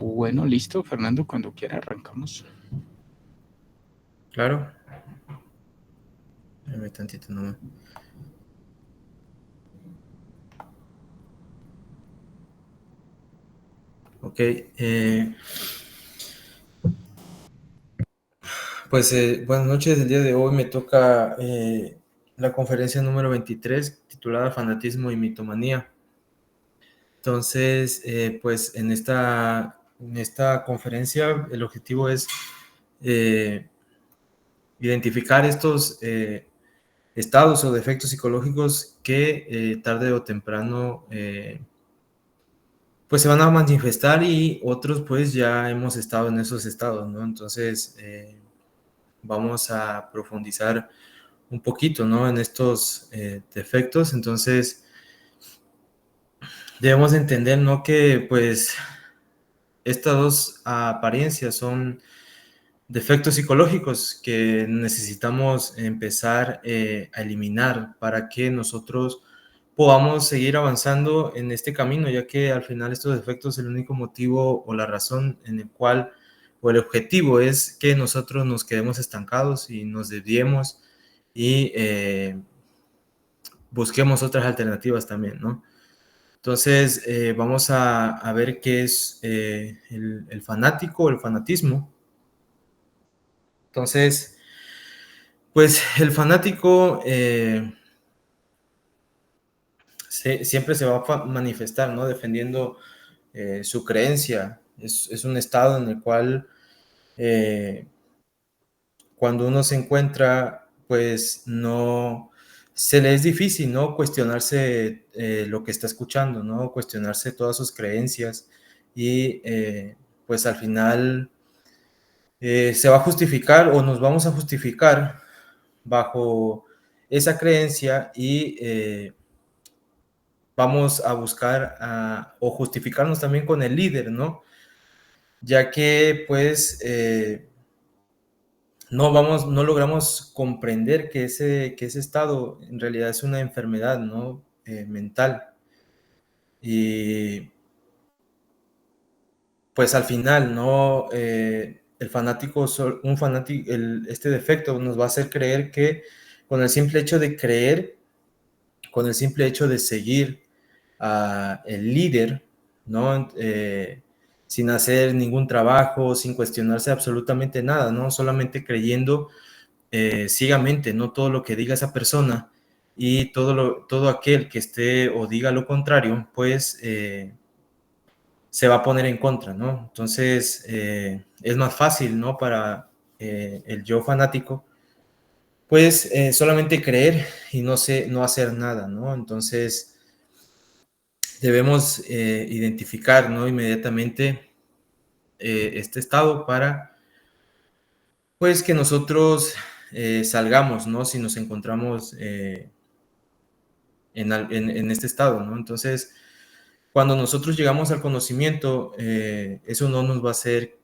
Bueno, listo, Fernando, cuando quiera arrancamos. Claro. Dame tantito nomás. Ok. Buenas noches. El día de hoy me toca la conferencia número 23 titulada Fanatismo y Mitomanía. Entonces, pues en esta conferencia el objetivo es identificar estos estados o defectos psicológicos que tarde o temprano pues se van a manifestar, y otros pues ya hemos estado en esos estados, ¿no? Entonces vamos a profundizar un poquito, ¿no? En estos defectos. Entonces debemos entender, ¿no? Que pues estas dos apariencias son defectos psicológicos que necesitamos empezar a eliminar para que nosotros podamos seguir avanzando en este camino, ya que al final estos defectos, el único motivo o la razón en el cual, o el objetivo, es que nosotros nos quedemos estancados y nos desviemos y busquemos otras alternativas también, ¿no? Entonces, vamos a ver qué es el fanático o el fanatismo. Entonces, pues el fanático siempre se va a manifestar, ¿no? Defendiendo su creencia. Es un estado en el cual cuando uno se encuentra, pues no se le es difícil, ¿no? Cuestionarse lo que está escuchando, ¿no? Cuestionarse todas sus creencias, y pues al final se va a justificar, o nos vamos a justificar bajo esa creencia, y vamos a buscar o justificarnos también con el líder, ¿no? Ya que pues no logramos comprender que ese estado en realidad es una enfermedad, ¿no? Mental. Y pues al final, ¿no? El fanático, un fanático, este defecto nos va a hacer creer que con el simple hecho de creer, con el simple hecho de seguir a el líder, ¿no? Sin hacer ningún trabajo, sin cuestionarse absolutamente nada, ¿no? Solamente creyendo ciegamente, ¿no? Todo lo que diga esa persona, y todo aquel que esté o diga lo contrario, pues se va a poner en contra, ¿no? Entonces es más fácil, ¿no? Para el yo fanático, pues solamente creer y no hacer nada, ¿no? Entonces debemos identificar, ¿no? Inmediatamente este estado para, pues, que nosotros salgamos, ¿no? Si nos encontramos en este estado, ¿no? Entonces, cuando nosotros llegamos al conocimiento, eso no nos va a hacer,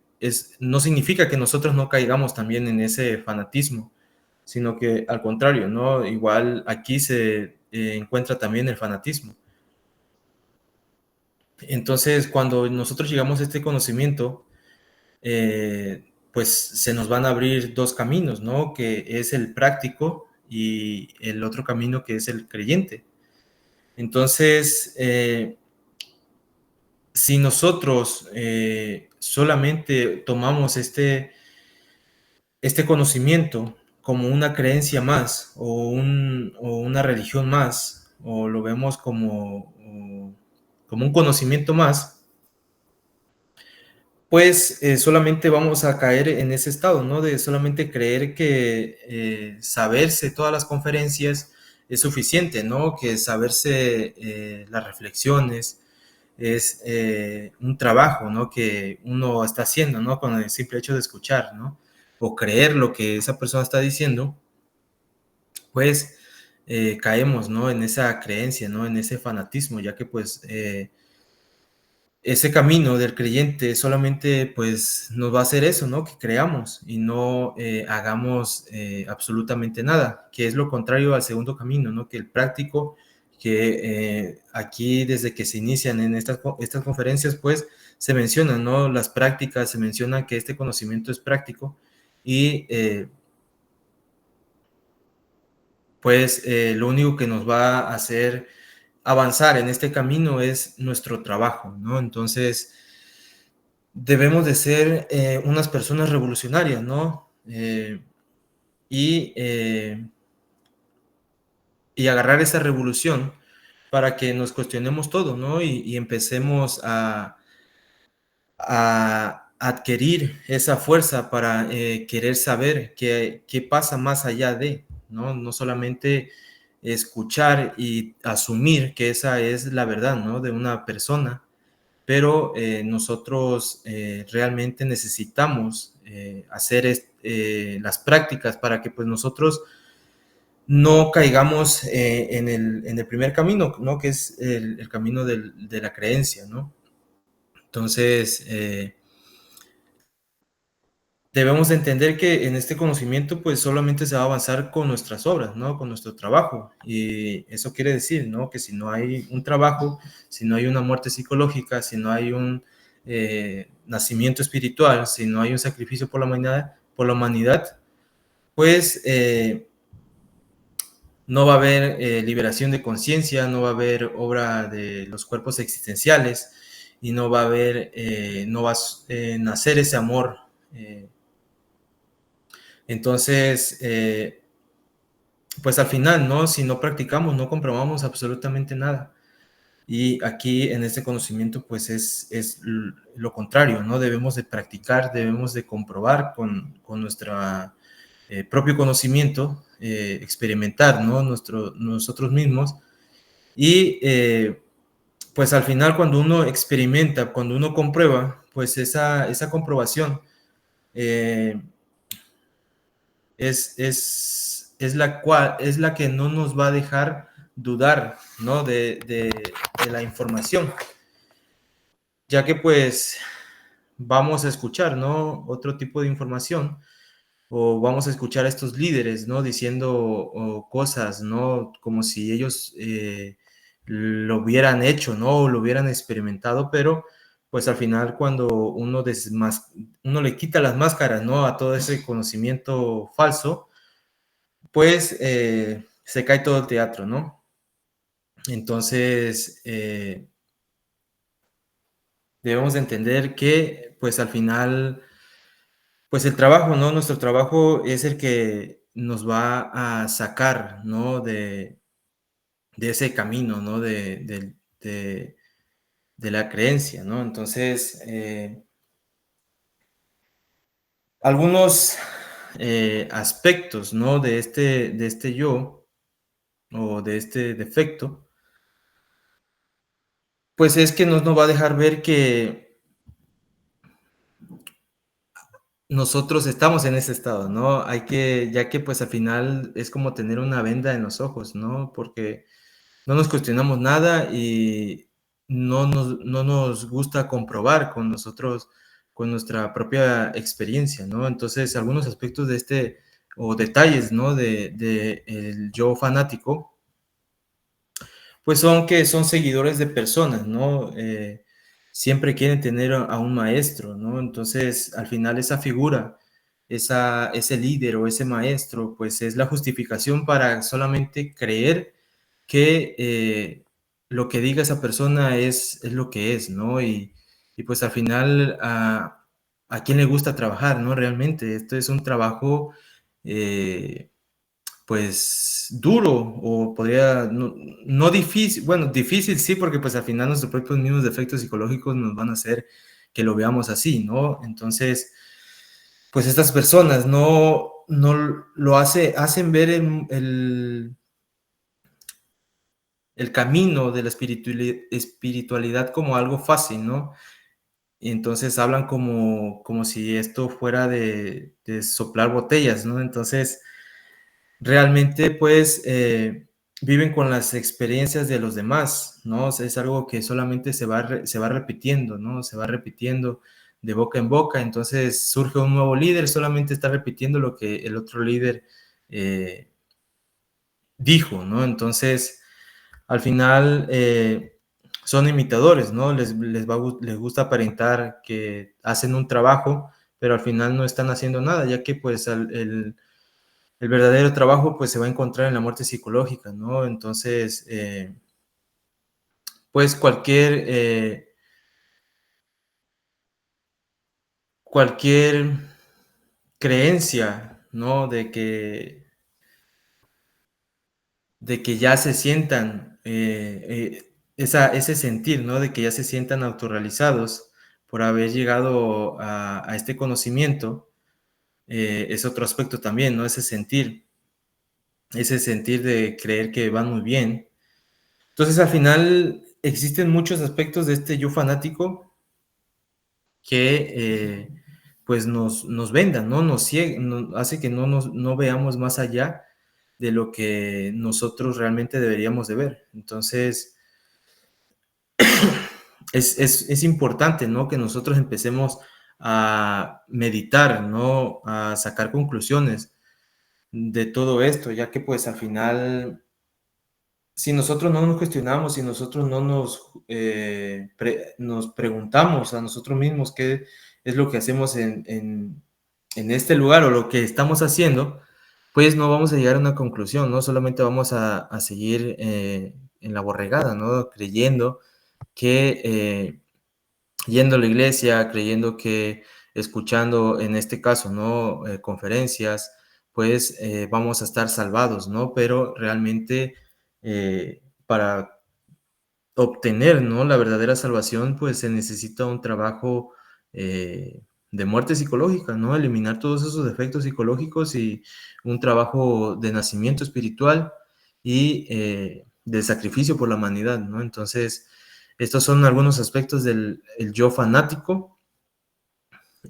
no significa que nosotros no caigamos también en ese fanatismo, sino que al contrario, ¿no? Igual aquí se encuentra también el fanatismo. Entonces, cuando nosotros llegamos a este conocimiento, pues se nos van a abrir dos caminos, ¿no? Que es el práctico y el otro camino, que es el creyente. Entonces, si nosotros solamente tomamos este conocimiento como una creencia más, o una religión más, o lo vemos como un conocimiento más, pues solamente vamos a caer en ese estado, ¿no? De solamente creer que saberse todas las conferencias es suficiente, ¿no? Que saberse las reflexiones es un trabajo, ¿no? Que uno está haciendo, ¿no? Con el simple hecho de escuchar, ¿no? O creer lo que esa persona está diciendo, pues caemos, ¿no? En esa creencia, ¿no? En ese fanatismo, ya que pues ese camino del creyente solamente pues nos va a hacer eso, ¿no? Que creamos y no hagamos absolutamente nada, que es lo contrario al segundo camino, ¿no? Que el práctico, que aquí desde que se inician en estas conferencias, pues se menciona, ¿no? Las prácticas, se menciona que este conocimiento es práctico y pues lo único que nos va a hacer avanzar en este camino es nuestro trabajo, ¿no? Entonces, debemos de ser unas personas revolucionarias, ¿no? Y, eh, y agarrar esa revolución para que nos cuestionemos todo, ¿no? Y empecemos a adquirir esa fuerza para querer saber qué pasa más allá de, ¿no? No solamente escuchar y asumir que esa es la verdad, ¿no? De una persona, pero nosotros realmente necesitamos hacer las prácticas para que pues nosotros no caigamos en el primer camino, ¿no? Que es el camino de la creencia, ¿no? Entonces, debemos de entender que en este conocimiento pues solamente se va a avanzar con nuestras obras, ¿no? Con nuestro trabajo. Y eso quiere decir, ¿no? Que si no hay un trabajo, si no hay una muerte psicológica, si no hay un nacimiento espiritual, si no hay un sacrificio por la humanidad pues no va a haber liberación de conciencia, no va a haber obra de los cuerpos existenciales y no va a haber, no va a nacer ese amor. Entonces, pues al final, ¿no? Si no practicamos, no comprobamos absolutamente nada. Y aquí en este conocimiento, pues es lo contrario, ¿no? Debemos de practicar, debemos de comprobar con nuestro propio conocimiento, experimentar, ¿no? Nosotros mismos. Y pues al final cuando uno experimenta, cuando uno comprueba, pues esa comprobación eh, es la que no nos va a dejar dudar, ¿no? De la información, ya que pues vamos a escuchar, ¿no? Otro tipo de información o vamos a escuchar a estos líderes, ¿no? Diciendo cosas, ¿no? Como si ellos lo hubieran hecho, ¿no? O lo hubieran experimentado, pero pues al final cuando uno le quita las máscaras, ¿no? A todo ese conocimiento falso, pues se cae todo el teatro, ¿no? Entonces, debemos de entender que pues al final pues el trabajo, ¿no? Nuestro trabajo es el que nos va a sacar, ¿no? De ese camino, ¿no? De la creencia, ¿no? Entonces, algunos aspectos, ¿no? De este yo o de este defecto, pues es que nos va a dejar ver que nosotros estamos en ese estado, ¿no? Ya que pues al final es como tener una venda en los ojos, ¿no? Porque no nos cuestionamos nada y no nos gusta comprobar con nosotros, con nuestra propia experiencia, ¿no? Entonces, algunos aspectos de o detalles, ¿no? De el yo fanático, pues son que son seguidores de personas, ¿no? Siempre quieren tener a un maestro, ¿no? Entonces, al final esa figura, ese líder o ese maestro, pues es la justificación para solamente creer que lo que diga esa persona es lo que es, ¿no? Y pues al final, ¿a quién le gusta trabajar, no? Realmente, esto es un trabajo, pues, duro, o podría, no difícil, bueno, difícil sí, porque pues al final nuestros propios mismos defectos psicológicos nos van a hacer que lo veamos así, ¿no? Entonces, pues estas personas no lo hacen ver el camino de la espiritualidad como algo fácil, ¿no? Y entonces hablan como si esto fuera de soplar botellas, ¿no? Entonces, realmente, pues, viven con las experiencias de los demás, ¿no? O sea, es algo que solamente se va repitiendo, ¿no? Se va repitiendo de boca en boca, entonces surge un nuevo líder, solamente está repitiendo lo que el otro líder eh, dijo, ¿no? Entonces, al final, son imitadores, ¿no? Les gusta aparentar que hacen un trabajo, pero al final no están haciendo nada, ya que pues el verdadero trabajo pues se va a encontrar en la muerte psicológica, ¿no? Entonces, pues cualquier creencia, ¿no? De que ya se sientan, ese sentir, ¿no? De que ya se sientan autorrealizados por haber llegado a este conocimiento, es otro aspecto también, ¿no? Ese sentir de creer que van muy bien. Entonces, al final, existen muchos aspectos de este yo fanático que, pues, nos vendan, ¿no? Hace que no veamos más allá de lo que nosotros realmente deberíamos de ver. Entonces, es importante, ¿no? Que nosotros empecemos a meditar, ¿no? A sacar conclusiones de todo esto, ya que pues al final, si nosotros no nos cuestionamos, si nosotros no nos preguntamos a nosotros mismos qué es lo que hacemos en este lugar o lo que estamos haciendo, pues no vamos a llegar a una conclusión, ¿no? Solamente vamos a seguir en la borregada, ¿no? Creyendo que yendo a la iglesia, creyendo que escuchando, en este caso, ¿no? Conferencias, pues vamos a estar salvados, ¿no? Pero realmente para obtener, ¿no? La verdadera salvación, pues se necesita un trabajo de muerte psicológica, ¿no? Eliminar todos esos defectos psicológicos y un trabajo de nacimiento espiritual y de sacrificio por la humanidad, ¿no? Entonces, estos son algunos aspectos del el yo fanático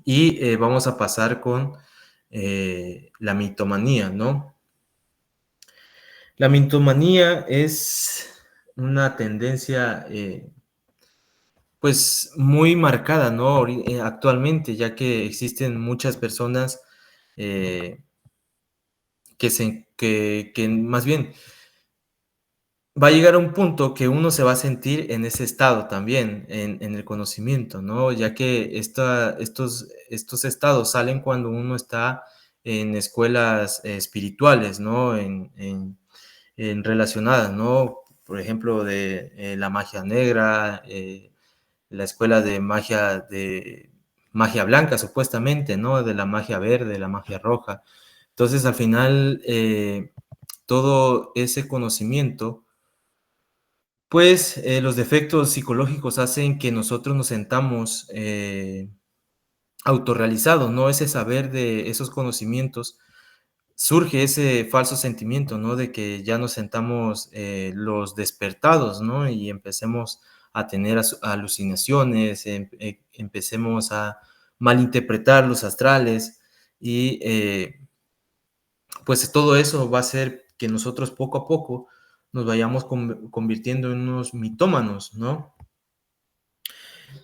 y vamos a pasar con la mitomanía, ¿no? La mitomanía es una tendencia, pues, muy marcada, ¿no? Actualmente, ya que existen muchas personas eh, que más bien va a llegar a un punto que uno se va a sentir en ese estado también, en el conocimiento, ¿no? Ya que estos estados salen cuando uno está en escuelas espirituales, ¿no? En relacionadas, ¿no? Por ejemplo, de la magia negra, la escuela de magia blanca, supuestamente, ¿no? De la magia verde, la magia roja. Entonces, al final, todo ese conocimiento pues los defectos psicológicos hacen que nosotros nos sentamos autorrealizados, ¿no? Ese saber de esos conocimientos, surge ese falso sentimiento, ¿no? De que ya nos sentamos los despertados, ¿no? Y empecemos a tener alucinaciones, empecemos a malinterpretar los astrales y pues todo eso va a hacer que nosotros poco a poco nos vayamos convirtiendo en unos mitómanos, ¿no?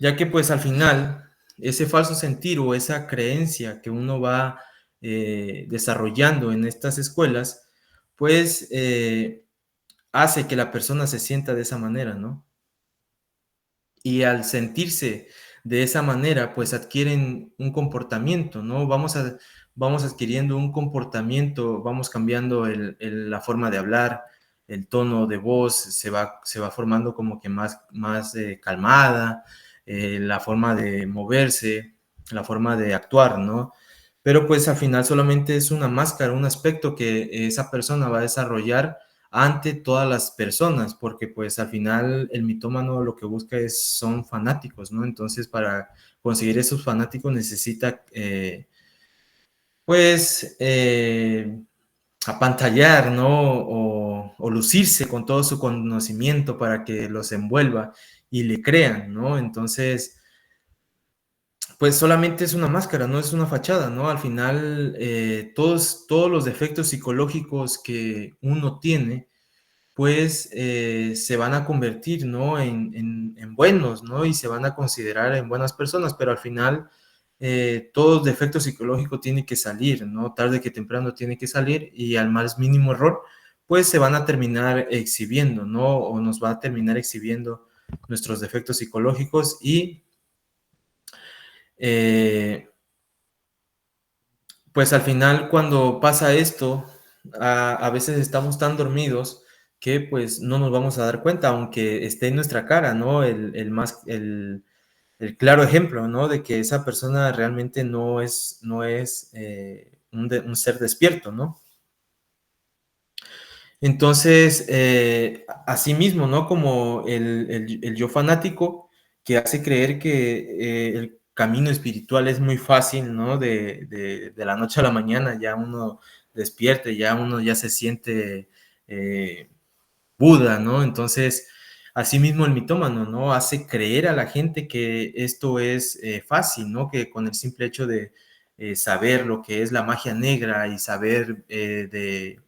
Ya que pues al final ese falso sentir o esa creencia que uno va desarrollando en estas escuelas, pues hace que la persona se sienta de esa manera, ¿no? Y al sentirse de esa manera, pues adquieren un comportamiento, ¿no? Vamos adquiriendo un comportamiento, vamos cambiando la forma de hablar, el tono de voz se va formando como que más calmada, la forma de moverse, la forma de actuar, ¿no? Pero pues al final solamente es una máscara, un aspecto que esa persona va a desarrollar ante todas las personas, porque pues al final el mitómano lo que busca son fanáticos, ¿no? Entonces para conseguir esos fanáticos necesita pues apantallar, ¿no? O lucirse con todo su conocimiento para que los envuelva y le crean, ¿no? Entonces pues solamente es una máscara, no es una fachada, ¿no? Al final todos los defectos psicológicos que uno tiene pues se van a convertir, ¿no? En buenos, ¿no? Y se van a considerar en buenas personas, pero al final todo defecto psicológico tiene que salir, ¿no? Tarde que temprano tiene que salir y al más mínimo error, pues se van a terminar exhibiendo, ¿no? O nos va a terminar exhibiendo nuestros defectos psicológicos y pues al final cuando pasa esto, a veces estamos tan dormidos que pues no nos vamos a dar cuenta, aunque esté en nuestra cara, ¿no? El claro ejemplo, ¿no? De que esa persona realmente no es un ser despierto, ¿no? Entonces, asimismo, ¿no? Como el yo fanático que hace creer que el camino espiritual es muy fácil, ¿no? De la noche a la mañana ya uno despierte, ya uno ya se siente Buda, ¿no? Entonces, asimismo el mitómano, ¿no? Hace creer a la gente que esto es fácil, ¿no? Que con el simple hecho de saber lo que es la magia negra y saber de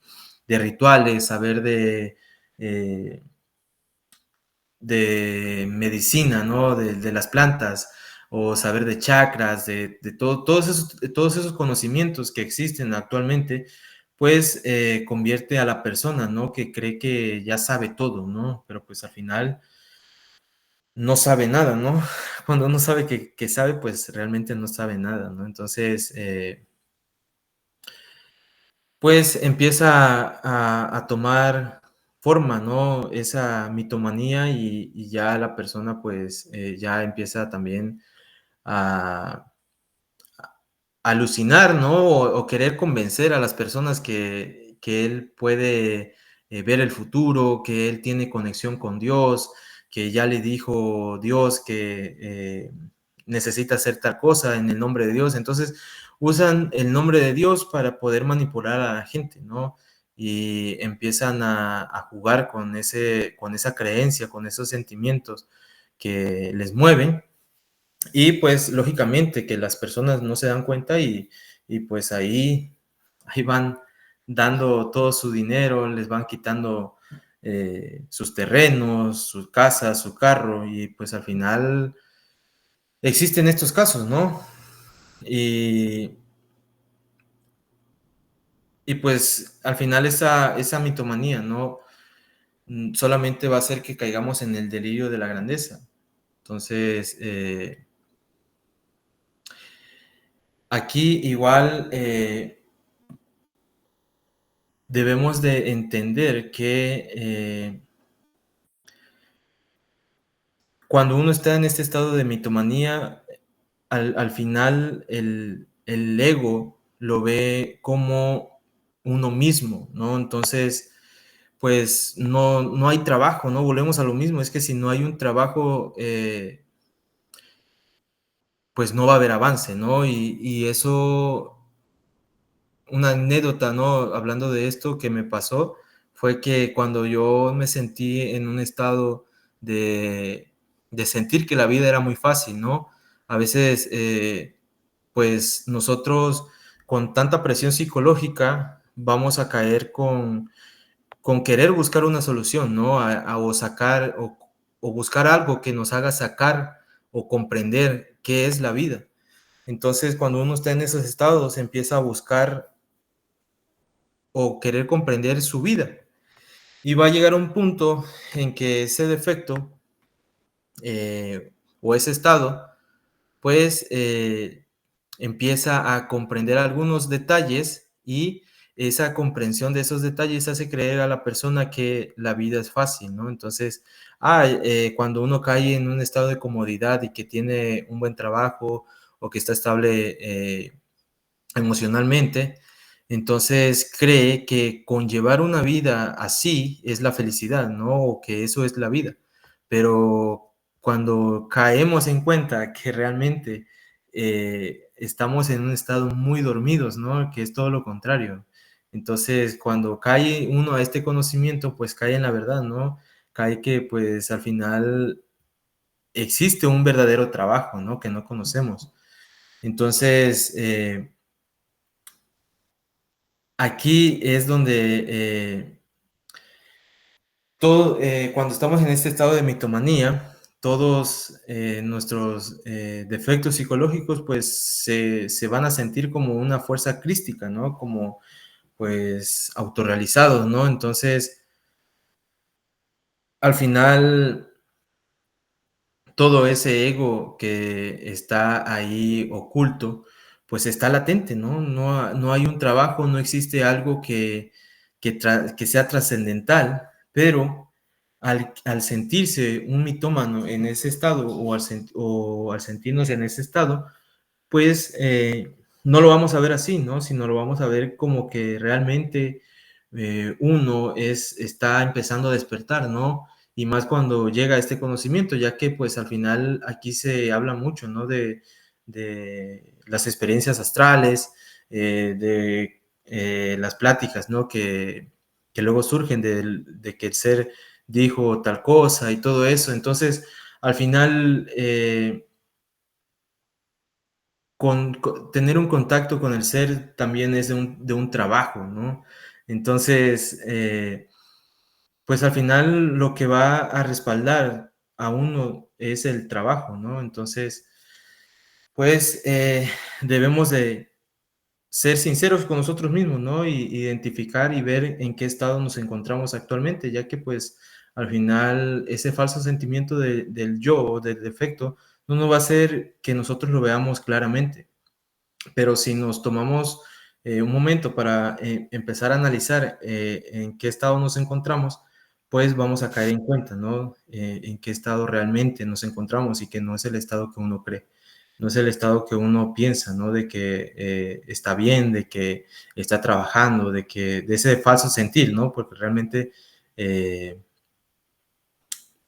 rituales, saber eh, de medicina, ¿no? De las plantas, o saber de chakras, todos esos conocimientos que existen actualmente, pues convierte a la persona, ¿no? Que cree que ya sabe todo, ¿no? Pero pues al final no sabe nada, ¿no? Cuando uno sabe que sabe, pues realmente no sabe nada, ¿no? Entonces, pues empieza a tomar forma, ¿no? Esa mitomanía y ya la persona pues ya empieza también a alucinar, ¿no? O querer convencer a las personas que él puede ver el futuro, que él tiene conexión con Dios, que ya le dijo Dios que necesita hacer tal cosa en el nombre de Dios. Entonces usan el nombre de Dios para poder manipular a la gente, ¿no? Y empiezan a jugar con esa creencia, con esos sentimientos que les mueven y pues lógicamente que las personas no se dan cuenta y pues ahí van dando todo su dinero, les van quitando sus terrenos, sus casas, su carro y pues al final existen estos casos, ¿no? Y, y pues al final esa mitomanía, ¿no? Solamente va a hacer que caigamos en el delirio de la grandeza. Entonces, aquí igual debemos de entender que cuando uno está en este estado de mitomanía, al final el ego lo ve como uno mismo, ¿no? Entonces, pues no hay trabajo, ¿no? Volvemos a lo mismo, es que si no hay un trabajo, pues no va a haber avance, ¿no? Y eso una anécdota, ¿no? Hablando de esto que me pasó, fue que cuando yo me sentí en un estado de sentir que la vida era muy fácil, ¿no? A veces, pues nosotros con tanta presión psicológica vamos a caer con querer buscar una solución, ¿no? O sacar o buscar algo que nos haga sacar o comprender qué es la vida. Entonces, cuando uno está en esos estados, empieza a buscar o querer comprender su vida. Y va a llegar un punto en que ese defecto o ese estado, pues empieza a comprender algunos detalles y esa comprensión de esos detalles hace creer a la persona que la vida es fácil, ¿no? Entonces, cuando uno cae en un estado de comodidad y que tiene un buen trabajo o que está estable emocionalmente, entonces cree que con llevar una vida así es la felicidad, ¿no? O que eso es la vida. Pero cuando caemos en cuenta que realmente estamos en un estado muy dormidos, ¿no? Que es todo lo contrario. Entonces, cuando cae uno a este conocimiento, pues cae en la verdad, ¿no? Cae que pues al final existe un verdadero trabajo, ¿no? Que no conocemos. Entonces, aquí es donde cuando estamos en este estado de mitomanía, todos nuestros defectos psicológicos pues se van a sentir como una fuerza crística, ¿no? Como pues autorrealizados, ¿no? Entonces, al final todo ese ego que está ahí oculto, pues está latente, ¿no? No hay un trabajo, no existe algo que sea trascendental, pero al sentirse un mitómano en ese estado o al sentirnos en ese estado, pues no lo vamos a ver así, ¿no? Sino lo vamos a ver como que realmente uno está empezando a despertar, ¿no? Y más cuando llega este conocimiento, ya que pues al final aquí se habla mucho, ¿no? De las experiencias astrales, de las pláticas, ¿no? Que luego surgen de que el ser dijo tal cosa y todo eso. Entonces, al final tener un contacto con el ser también es de un trabajo, ¿no? Entonces, pues al final lo que va a respaldar a uno es el trabajo, ¿no? Entonces, pues debemos de ser sinceros con nosotros mismos, ¿no? Y identificar y ver en qué estado nos encontramos actualmente, ya que pues al final ese falso sentimiento del yo, del defecto, no nos va a hacer que nosotros lo veamos claramente. Pero si nos tomamos un momento para empezar a analizar en qué estado nos encontramos, pues vamos a caer en cuenta, ¿no? En qué estado realmente nos encontramos y que no es el estado que uno cree, no es el estado que uno piensa, ¿no? De que está bien, de que está trabajando, de ese falso sentir, ¿no? Porque realmente,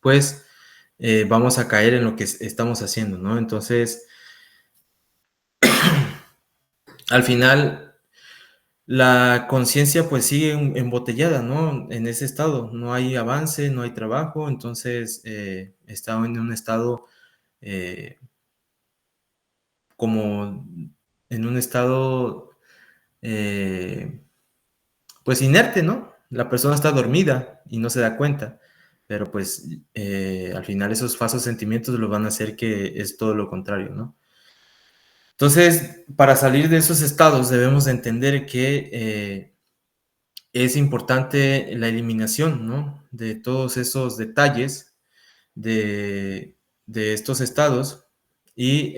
pues, vamos a caer en lo que estamos haciendo, ¿no? Entonces, al final, la conciencia pues sigue embotellada, ¿no? En ese estado, no hay avance, no hay trabajo, entonces está en un estado eh, como en un estado eh, pues inerte, ¿no? La persona está dormida y no se da cuenta, pero pues al final esos falsos sentimientos lo van a hacer que es todo lo contrario, ¿no? Entonces, para salir de esos estados debemos de entender que es importante la eliminación, ¿no? De todos esos detalles de estos estados y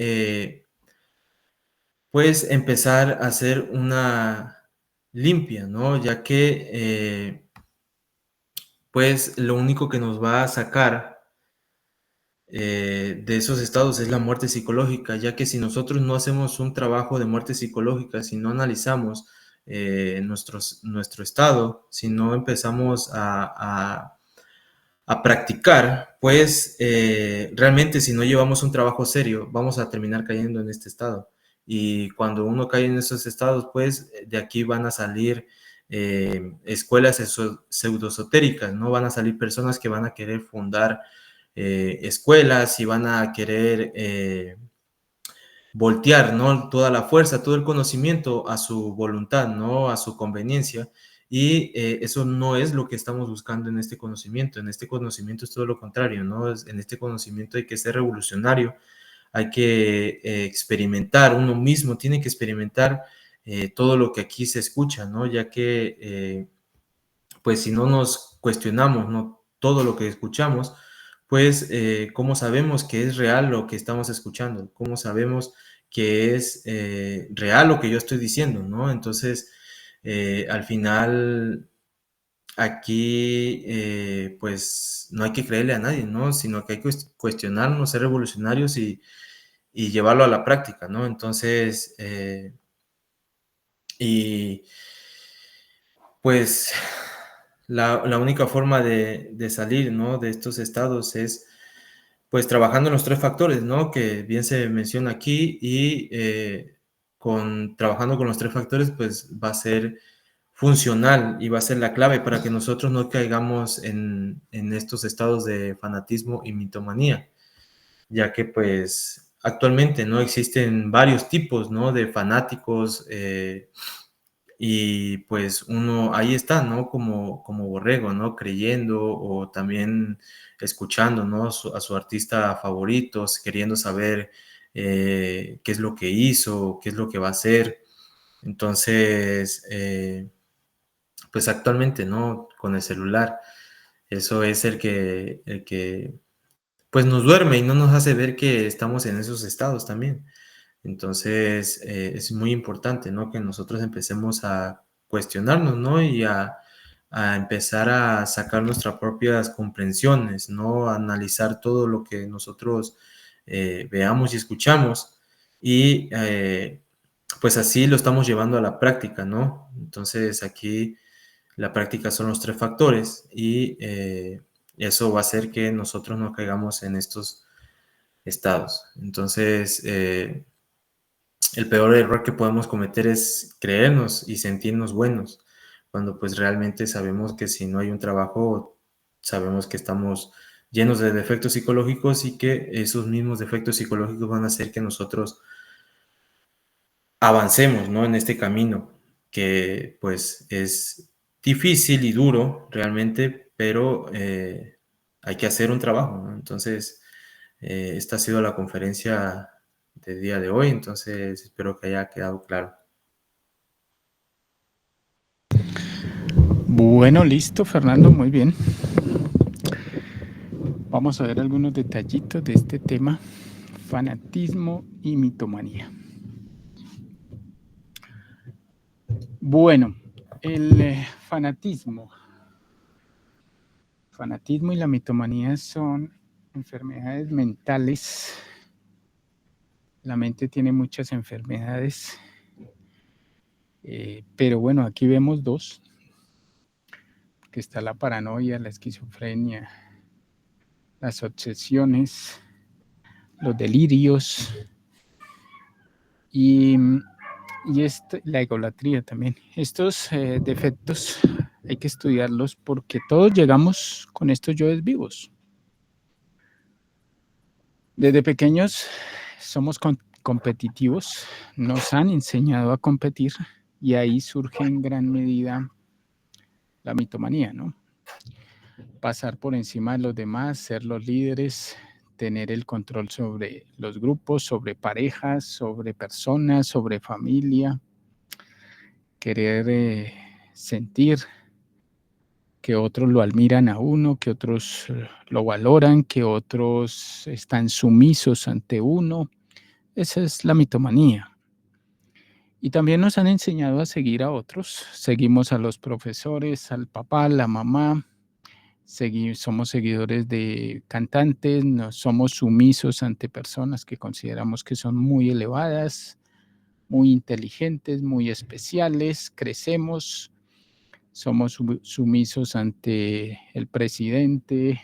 pues empezar a hacer una limpia, ¿no? Ya que pues lo único que nos va a sacar de esos estados es la muerte psicológica, ya que si nosotros no hacemos un trabajo de muerte psicológica, si no analizamos nuestro estado, si no empezamos a practicar, pues realmente si no llevamos un trabajo serio, vamos a terminar cayendo en este estado. Y cuando uno cae en esos estados, pues de aquí van a salir escuelas pseudoesotéricas, ¿no? Van a salir personas que van a querer fundar escuelas y van a querer voltear, ¿no? Toda la fuerza, todo el conocimiento a su voluntad, ¿no? A su conveniencia. Y eso no es lo que estamos buscando en este conocimiento. En este conocimiento es todo lo contrario, ¿no? En este conocimiento hay que ser revolucionario, hay que experimentar, uno mismo tiene que experimentar todo lo que aquí se escucha, ¿no? Ya que, pues si no nos cuestionamos, ¿no? Todo lo que escuchamos, pues, ¿cómo sabemos que es real lo que estamos escuchando? ¿Cómo sabemos que es real lo que yo estoy diciendo, ¿no? Entonces, al final, aquí, pues, no hay que creerle a nadie, ¿no? Sino que hay que cuestionarnos, ser revolucionarios y llevarlo a la práctica, ¿no? Entonces, y pues la única forma de salir, ¿no? De estos estados es pues trabajando en los tres factores, ¿no? Que bien se menciona aquí y trabajando con los tres factores, pues va a ser funcional y va a ser la clave para que nosotros no caigamos en estos estados de fanatismo y mitomanía, ya que pues actualmente no existen varios tipos, ¿no? De fanáticos y pues uno ahí está, ¿no? Como borrego, ¿no? Creyendo o también escuchando, ¿no? A su artista favorito, queriendo saber qué es lo que hizo, qué es lo que va a hacer. Entonces, pues actualmente, ¿no? Con el celular, eso es el que pues nos duerme y no nos hace ver que estamos en esos estados también. Entonces, es muy importante, ¿no? Que nosotros empecemos a cuestionarnos, ¿no? Y a empezar a sacar nuestras propias comprensiones, ¿no? A analizar todo lo que nosotros veamos y escuchamos. Y pues así lo estamos llevando a la práctica, ¿no? Entonces, aquí la práctica son los tres factores y eso va a hacer que nosotros no caigamos en estos estados. Entonces, el peor error que podemos cometer es creernos y sentirnos buenos, cuando pues realmente sabemos que si no hay un trabajo, sabemos que estamos llenos de defectos psicológicos y que esos mismos defectos psicológicos van a hacer que nosotros avancemos, ¿no? En este camino, que pues es difícil y duro realmente, pero hay que hacer un trabajo, ¿no? Entonces, esta ha sido la conferencia del día de hoy, entonces espero que haya quedado claro. Bueno, listo, Fernando, muy bien. Vamos a ver algunos detallitos de este tema, fanatismo y mitomanía. Bueno, el fanatismo y la mitomanía son enfermedades mentales. La mente tiene muchas enfermedades, pero bueno, aquí vemos dos, que está la paranoia, la esquizofrenia, las obsesiones, los delirios y la egolatría también. Estos defectos hay que estudiarlos porque todos llegamos con estos yoes vivos. Desde pequeños somos competitivos, nos han enseñado a competir y ahí surge en gran medida la mitomanía, ¿no? Pasar por encima de los demás, ser los líderes, tener el control sobre los grupos, sobre parejas, sobre personas, sobre familia, querer sentir que otros lo admiran a uno, que otros lo valoran, que otros están sumisos ante uno. Esa es la mitomanía. Y también nos han enseñado a seguir a otros. Seguimos a los profesores, al papá, la mamá. Somos seguidores de cantantes, no, somos sumisos ante personas que consideramos que son muy elevadas, muy inteligentes, muy especiales. Crecemos, somos sumisos ante el presidente,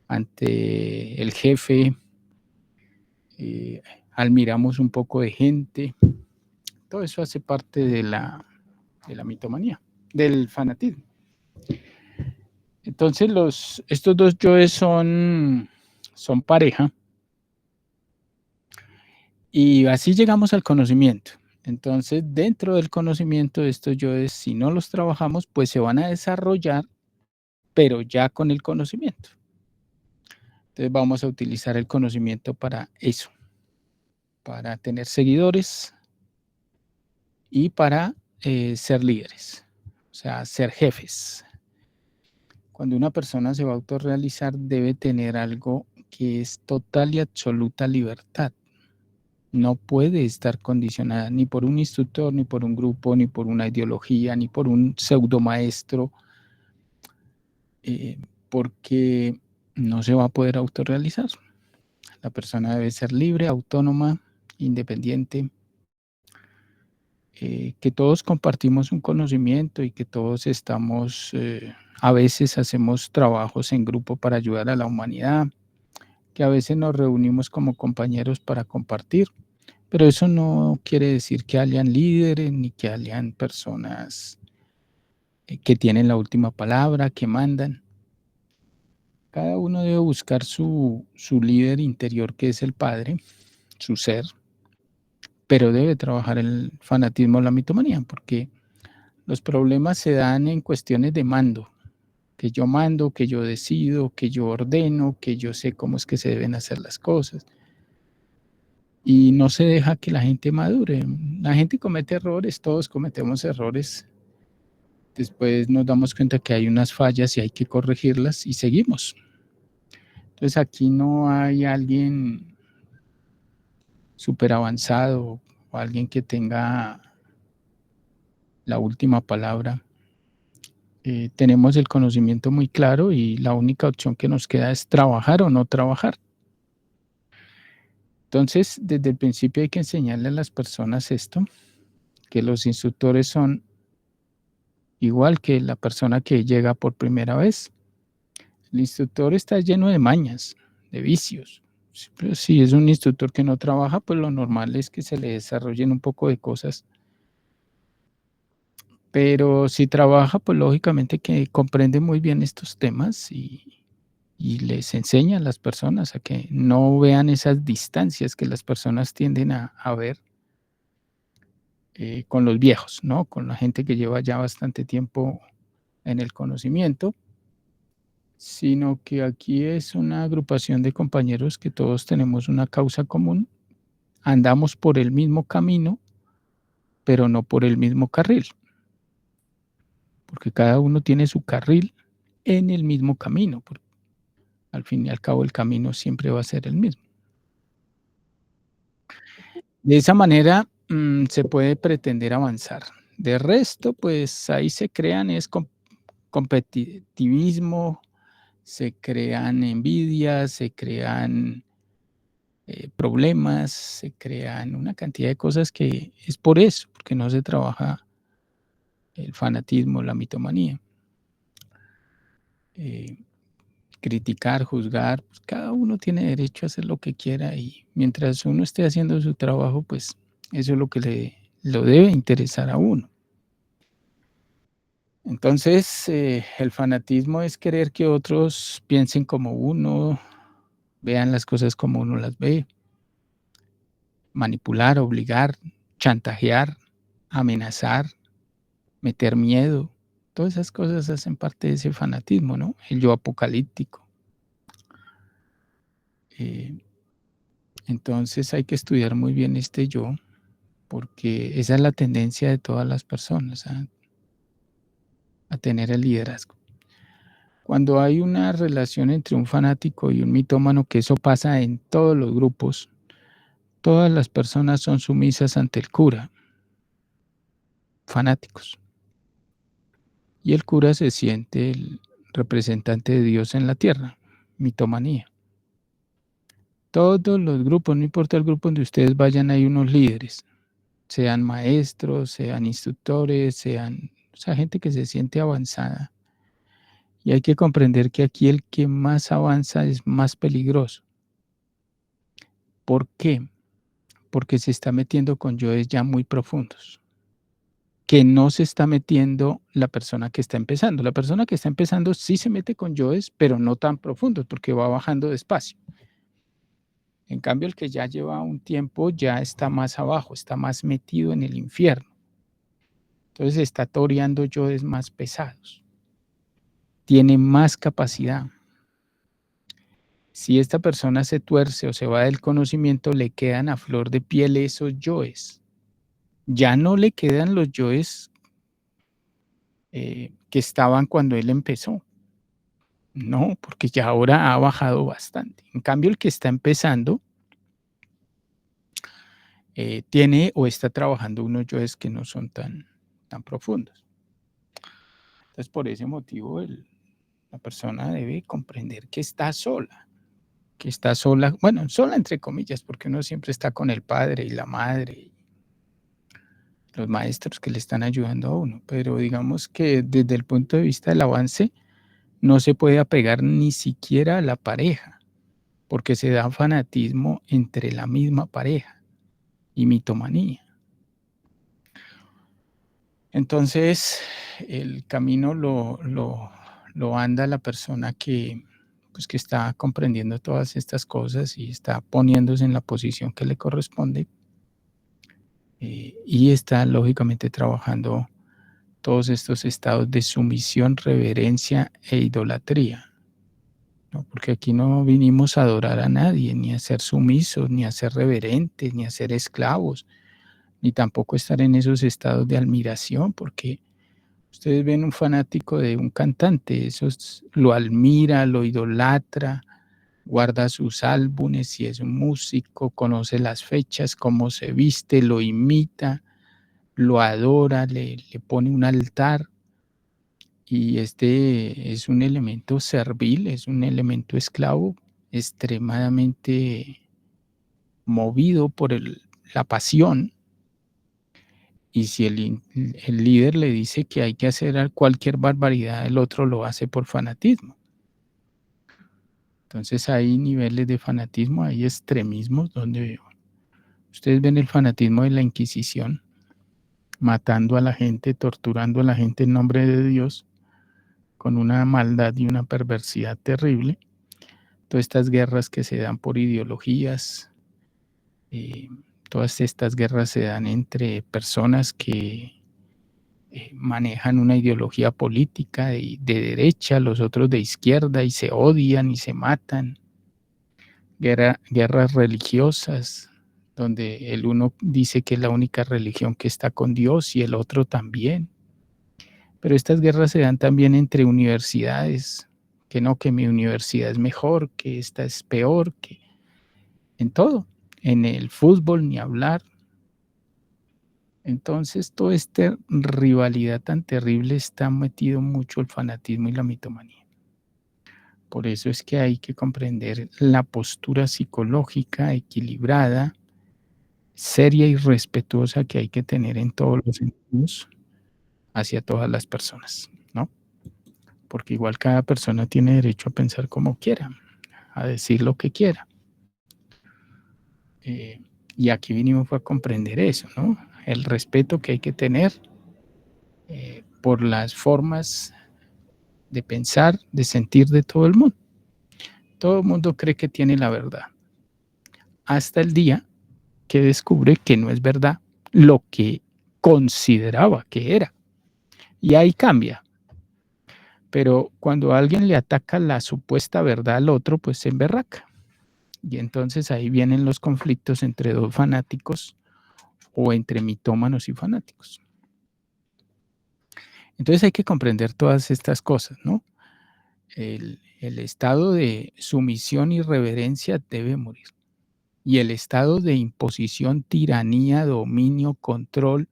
ante el jefe, admiramos un poco de gente. Todo eso hace parte de la mitomanía, del fanatismo. Entonces, estos dos yoes son pareja y así llegamos al conocimiento. Entonces, dentro del conocimiento de estos yoes, si no los trabajamos, pues se van a desarrollar, pero ya con el conocimiento. Entonces, vamos a utilizar el conocimiento para eso, para tener seguidores y para ser líderes, o sea, ser jefes. Cuando una persona se va a autorrealizar, debe tener algo que es total y absoluta libertad. No puede estar condicionada ni por un instructor, ni por un grupo, ni por una ideología, ni por un pseudomaestro, porque no se va a poder autorrealizar. La persona debe ser libre, autónoma, independiente, que todos compartimos un conocimiento y que todos estamos, a veces hacemos trabajos en grupo para ayudar a la humanidad, que a veces nos reunimos como compañeros para compartir, pero eso no quiere decir que hayan líderes ni que hayan personas que tienen la última palabra, que mandan. Cada uno debe buscar su líder interior, que es el Padre, su ser, pero debe trabajar el fanatismo o la mitomanía, porque los problemas se dan en cuestiones de mando, que yo decido, que yo ordeno, que yo sé cómo es que se deben hacer las cosas. Y no se deja que la gente madure. La gente comete errores, todos cometemos errores. Después nos damos cuenta que hay unas fallas y hay que corregirlas y seguimos. Entonces aquí no hay alguien súper avanzado o alguien que tenga la última palabra. Tenemos el conocimiento muy claro y la única opción que nos queda es trabajar o no trabajar. Entonces, desde el principio hay que enseñarle a las personas esto, que los instructores son igual que la persona que llega por primera vez. El instructor está lleno de mañas, de vicios. Pero si es un instructor que no trabaja, pues lo normal es que se le desarrollen un poco de cosas. Pero si trabaja, pues lógicamente que comprende muy bien estos temas y les enseña a las personas a que no vean esas distancias que las personas tienden a ver con los viejos, ¿no? Con la gente que lleva ya bastante tiempo en el conocimiento, sino que aquí es una agrupación de compañeros que todos tenemos una causa común, andamos por el mismo camino, pero no por el mismo carril, porque cada uno tiene su carril en el mismo camino, porque al fin y al cabo el camino siempre va a ser el mismo. De esa manera se puede pretender avanzar. De resto, pues ahí se crean es competitivismo, se crean envidias, se crean problemas, se crean una cantidad de cosas que es por eso, porque no se trabaja el fanatismo, la mitomanía. Criticar, juzgar, pues cada uno tiene derecho a hacer lo que quiera y mientras uno esté haciendo su trabajo, pues eso es lo que lo debe interesar a uno. Entonces, el fanatismo es querer que otros piensen como uno, vean las cosas como uno las ve, manipular, obligar, chantajear, amenazar, meter miedo. Todas esas cosas hacen parte de ese fanatismo, ¿no? El yo apocalíptico. Entonces hay que estudiar muy bien este yo, porque esa es la tendencia de todas las personas a tener el liderazgo. Cuando hay una relación entre un fanático y un mitómano, que eso pasa en todos los grupos, todas las personas son sumisas ante el cura, fanáticos. Y el cura se siente el representante de Dios en la tierra, mitomanía. Todos los grupos, no importa el grupo donde ustedes vayan, hay unos líderes, sean maestros, sean instructores, sean, o sea, gente que se siente avanzada. Y hay que comprender que aquí el que más avanza es más peligroso. ¿Por qué? Porque se está metiendo con yoes ya muy profundos, que no se está metiendo la persona que está empezando. La persona que está empezando sí se mete con yoes, pero no tan profundos, porque va bajando despacio. En cambio, el que ya lleva un tiempo ya está más abajo, está más metido en el infierno. Entonces está toreando yoes más pesados. Tiene más capacidad. Si esta persona se tuerce o se va del conocimiento, le quedan a flor de piel esos yoes. Ya no le quedan los yoes que estaban cuando él empezó. No, porque ya ahora ha bajado bastante. En cambio, el que está empezando tiene o está trabajando unos yoes que no son tan profundos. Entonces, por ese motivo, la persona debe comprender que está sola, bueno, sola entre comillas, porque uno siempre está con el padre y la madre, los maestros que le están ayudando a uno, pero digamos que desde el punto de vista del avance, no se puede apegar ni siquiera a la pareja, porque se da fanatismo entre la misma pareja y mitomanía. Entonces, el camino lo anda la persona pues, que está comprendiendo todas estas cosas y está poniéndose en la posición que le corresponde y está lógicamente trabajando todos estos estados de sumisión, reverencia e idolatría, ¿no? Porque aquí no vinimos a adorar a nadie, ni a ser sumisos, ni a ser reverentes, ni a ser esclavos, ni tampoco estar en esos estados de admiración, porque ustedes ven un fanático de un cantante, lo admira, lo idolatra, guarda sus álbumes, si es un músico, conoce las fechas, cómo se viste, lo imita, lo adora, le pone un altar. Y este es un elemento servil, es un elemento esclavo, extremadamente movido por la pasión. Y si el líder le dice que hay que hacer cualquier barbaridad, el otro lo hace por fanatismo. Entonces hay niveles de fanatismo, hay extremismos donde ustedes ven el fanatismo de la Inquisición, matando a la gente, torturando a la gente en nombre de Dios, con una maldad y una perversidad terrible. Todas estas guerras que se dan por ideologías, todas estas guerras se dan entre personas que manejan una ideología política de derecha, los otros de izquierda, y se odian y se matan. Guerras religiosas, donde el uno dice que es la única religión que está con Dios y el otro también. Pero estas guerras se dan también entre universidades, que no, que mi universidad es mejor, que esta es peor, que en todo, en el fútbol ni hablar. Entonces, toda esta rivalidad tan terrible está metido mucho el fanatismo y la mitomanía. Por eso es que hay que comprender la postura psicológica equilibrada, seria y respetuosa que hay que tener en todos los sentidos hacia todas las personas, ¿no? Porque igual cada persona tiene derecho a pensar como quiera, a decir lo que quiera. Y aquí vinimos a comprender eso, ¿no? El respeto que hay que tener por las formas de pensar, de sentir de todo el mundo. Todo el mundo cree que tiene la verdad, hasta el día que descubre que no es verdad lo que consideraba que era. Y ahí cambia. Pero cuando alguien le ataca la supuesta verdad al otro, pues se emberraca. Y entonces ahí vienen los conflictos entre dos fanáticos o entre mitómanos y fanáticos. Entonces hay que comprender todas estas cosas, ¿no? El estado de sumisión y reverencia debe morir. Y el estado de imposición, tiranía, dominio, control,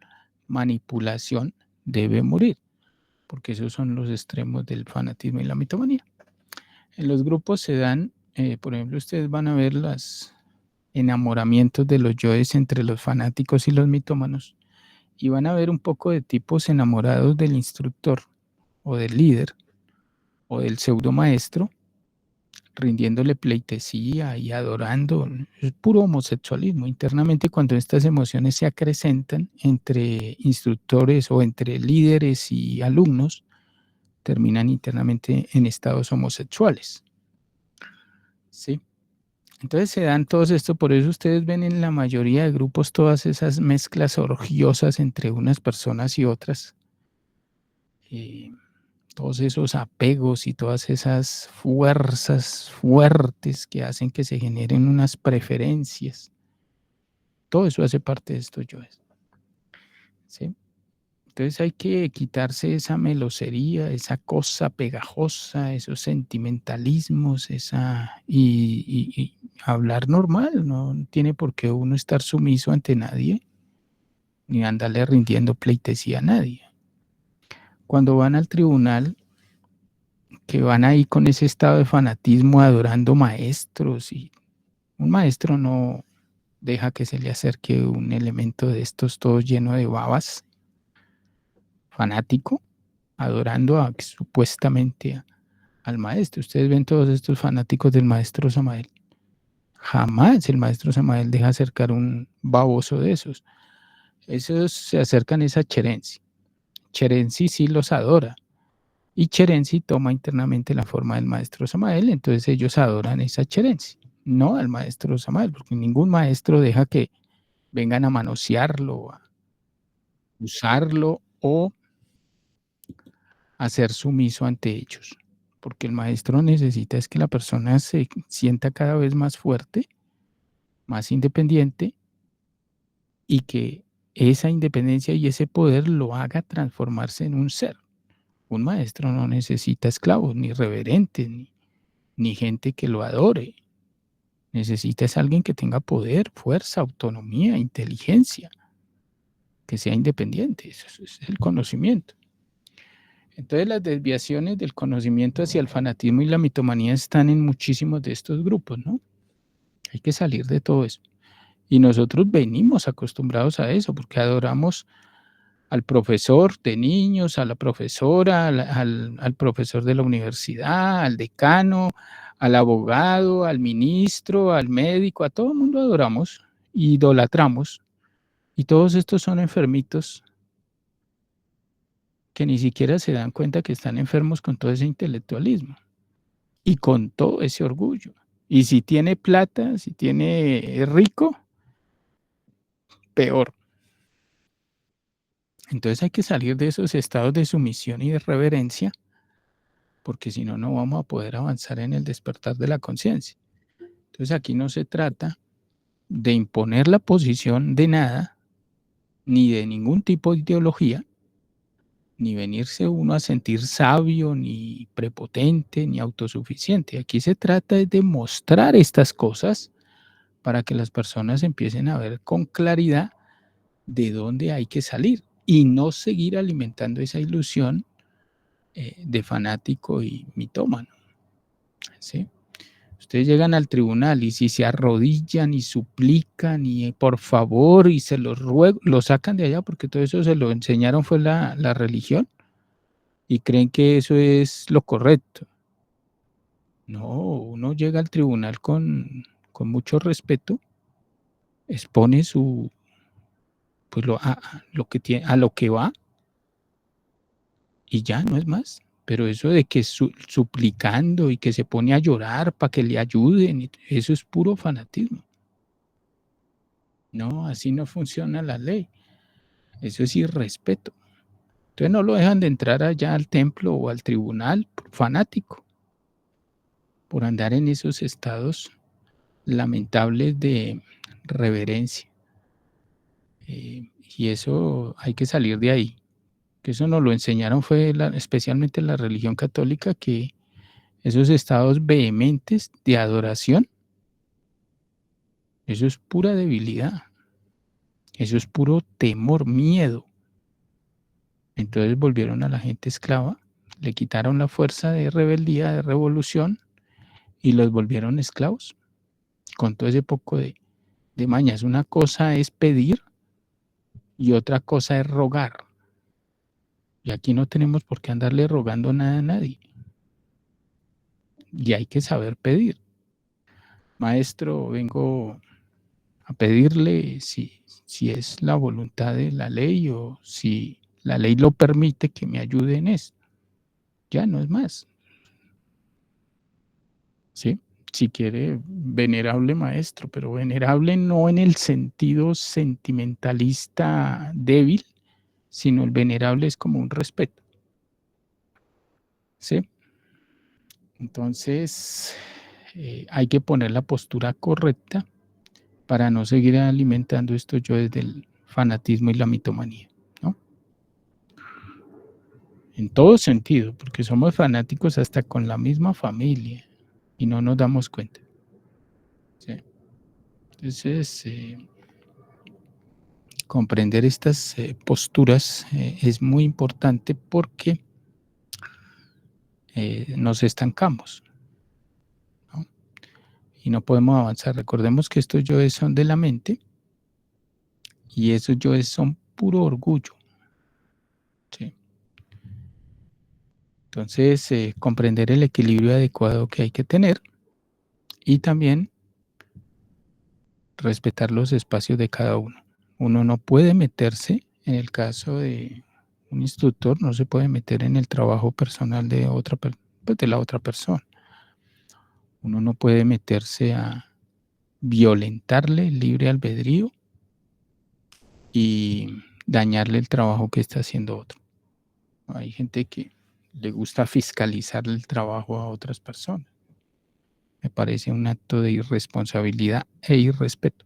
manipulación debe morir, porque esos son los extremos del fanatismo y la mitomanía. En los grupos se dan, por ejemplo, ustedes van a ver los enamoramientos de los yoes entre los fanáticos y los mitómanos, y van a ver un poco de tipos enamorados del instructor o del líder o del pseudo maestro, rindiéndole pleitesía y adorando. Es puro homosexualismo. Internamente, cuando estas emociones se acrecentan entre instructores o entre líderes y alumnos, terminan internamente en estados homosexuales. ¿Sí? Entonces se dan todos esto, por eso ustedes ven en la mayoría de grupos todas esas mezclas orgiosas entre unas personas y otras. Todos esos apegos y todas esas fuerzas fuertes que hacen que se generen unas preferencias. Todo eso hace parte de estos yoes. ¿Sí? Entonces hay que quitarse esa melosería, esa cosa pegajosa, esos sentimentalismos, y hablar normal. No tiene por qué uno estar sumiso ante nadie, ni andarle rindiendo pleitesía a nadie. Cuando van al tribunal, que van ahí con ese estado de fanatismo adorando maestros, y un maestro no deja que se le acerque un elemento de estos todo lleno de babas, fanático, adorando supuestamente al maestro. Ustedes ven todos estos fanáticos del maestro Samael. Jamás el maestro Samael deja acercar un baboso de esos. Esos se acercan a Cherenzi. Cherenzi sí los adora. Y Cherenzi toma internamente la forma del maestro Samael, entonces ellos adoran esa Cherenzi, no al maestro Samael, porque ningún maestro deja que vengan a manosearlo, a usarlo o a ser sumiso ante ellos. Porque el maestro necesita es que la persona se sienta cada vez más fuerte, más independiente, y que esa independencia y ese poder lo haga transformarse en un ser. Un maestro no necesita esclavos, ni reverentes, ni gente que lo adore. Necesitas alguien que tenga poder, fuerza, autonomía, inteligencia, que sea independiente. Eso es el conocimiento. Entonces las desviaciones del conocimiento hacia el fanatismo y la mitomanía están en muchísimos de estos grupos, ¿no? Hay que salir de todo eso. Y nosotros venimos acostumbrados a eso, porque adoramos al profesor de niños, a la profesora, al profesor de la universidad, al decano, al abogado, al ministro, al médico, a todo el mundo adoramos, idolatramos, y todos estos son enfermitos que ni siquiera se dan cuenta que están enfermos con todo ese intelectualismo y con todo ese orgullo. Y si tiene plata, si tiene es rico, peor. Entonces hay que salir de esos estados de sumisión y de reverencia, porque si no, no vamos a poder avanzar en el despertar de la conciencia. Entonces aquí no se trata de imponer la posición de nada, ni de ningún tipo de ideología, ni venirse uno a sentir sabio, ni prepotente, ni autosuficiente. Aquí se trata de mostrar estas cosas para que las personas empiecen a ver con claridad de dónde hay que salir y no seguir alimentando esa ilusión de fanático y mitómano. ¿Sí? Ustedes llegan al tribunal y si se arrodillan y suplican y por favor y se los ruego, lo sacan de allá porque todo eso se lo enseñaron fue la religión y creen que eso es lo correcto. No, uno llega al tribunal con mucho respeto, expone su, pues lo que tiene, a lo que va y ya no es más. Pero eso de que suplicando y que se pone a llorar para que le ayuden, eso es puro fanatismo. No, así no funciona la ley. Eso es irrespeto. Entonces no lo dejan de entrar allá al templo o al tribunal fanático por andar en esos estados lamentables de reverencia. Y eso hay que salir de ahí. Que eso nos lo enseñaron fue especialmente la religión católica, que esos estados vehementes de adoración, eso es pura debilidad. Eso es puro temor, miedo. Entonces volvieron a la gente esclava, le quitaron la fuerza de rebeldía, de revolución, y los volvieron esclavos, con todo ese poco de mañas. Una cosa es pedir y otra cosa es rogar. Y aquí no tenemos por qué andarle rogando nada a nadie. Y hay que saber pedir. Maestro, vengo a pedirle si es la voluntad de la ley o si la ley lo permite que me ayude en esto. Ya no es más. ¿Sí? Si quiere, venerable maestro, pero venerable no en el sentido sentimentalista débil, sino el venerable es como un respeto. ¿Sí? Entonces, hay que poner la postura correcta para no seguir alimentando esto yo desde el fanatismo y la mitomanía, ¿no? En todo sentido, porque somos fanáticos hasta con la misma familia y no nos damos cuenta. ¿Sí? Entonces, comprender estas posturas es muy importante porque nos estancamos, ¿no? Y no podemos avanzar. Recordemos que estos yoes son de la mente y esos yoes son puro orgullo. ¿Sí? Entonces, comprender el equilibrio adecuado que hay que tener y también respetar los espacios de cada uno. Uno no puede meterse, en el caso de un instructor, no se puede meter en el trabajo personal de de la otra persona. Uno no puede meterse a violentarle el libre albedrío y dañarle el trabajo que está haciendo otro. Hay gente que le gusta fiscalizar el trabajo a otras personas. Me parece un acto de irresponsabilidad e irrespeto.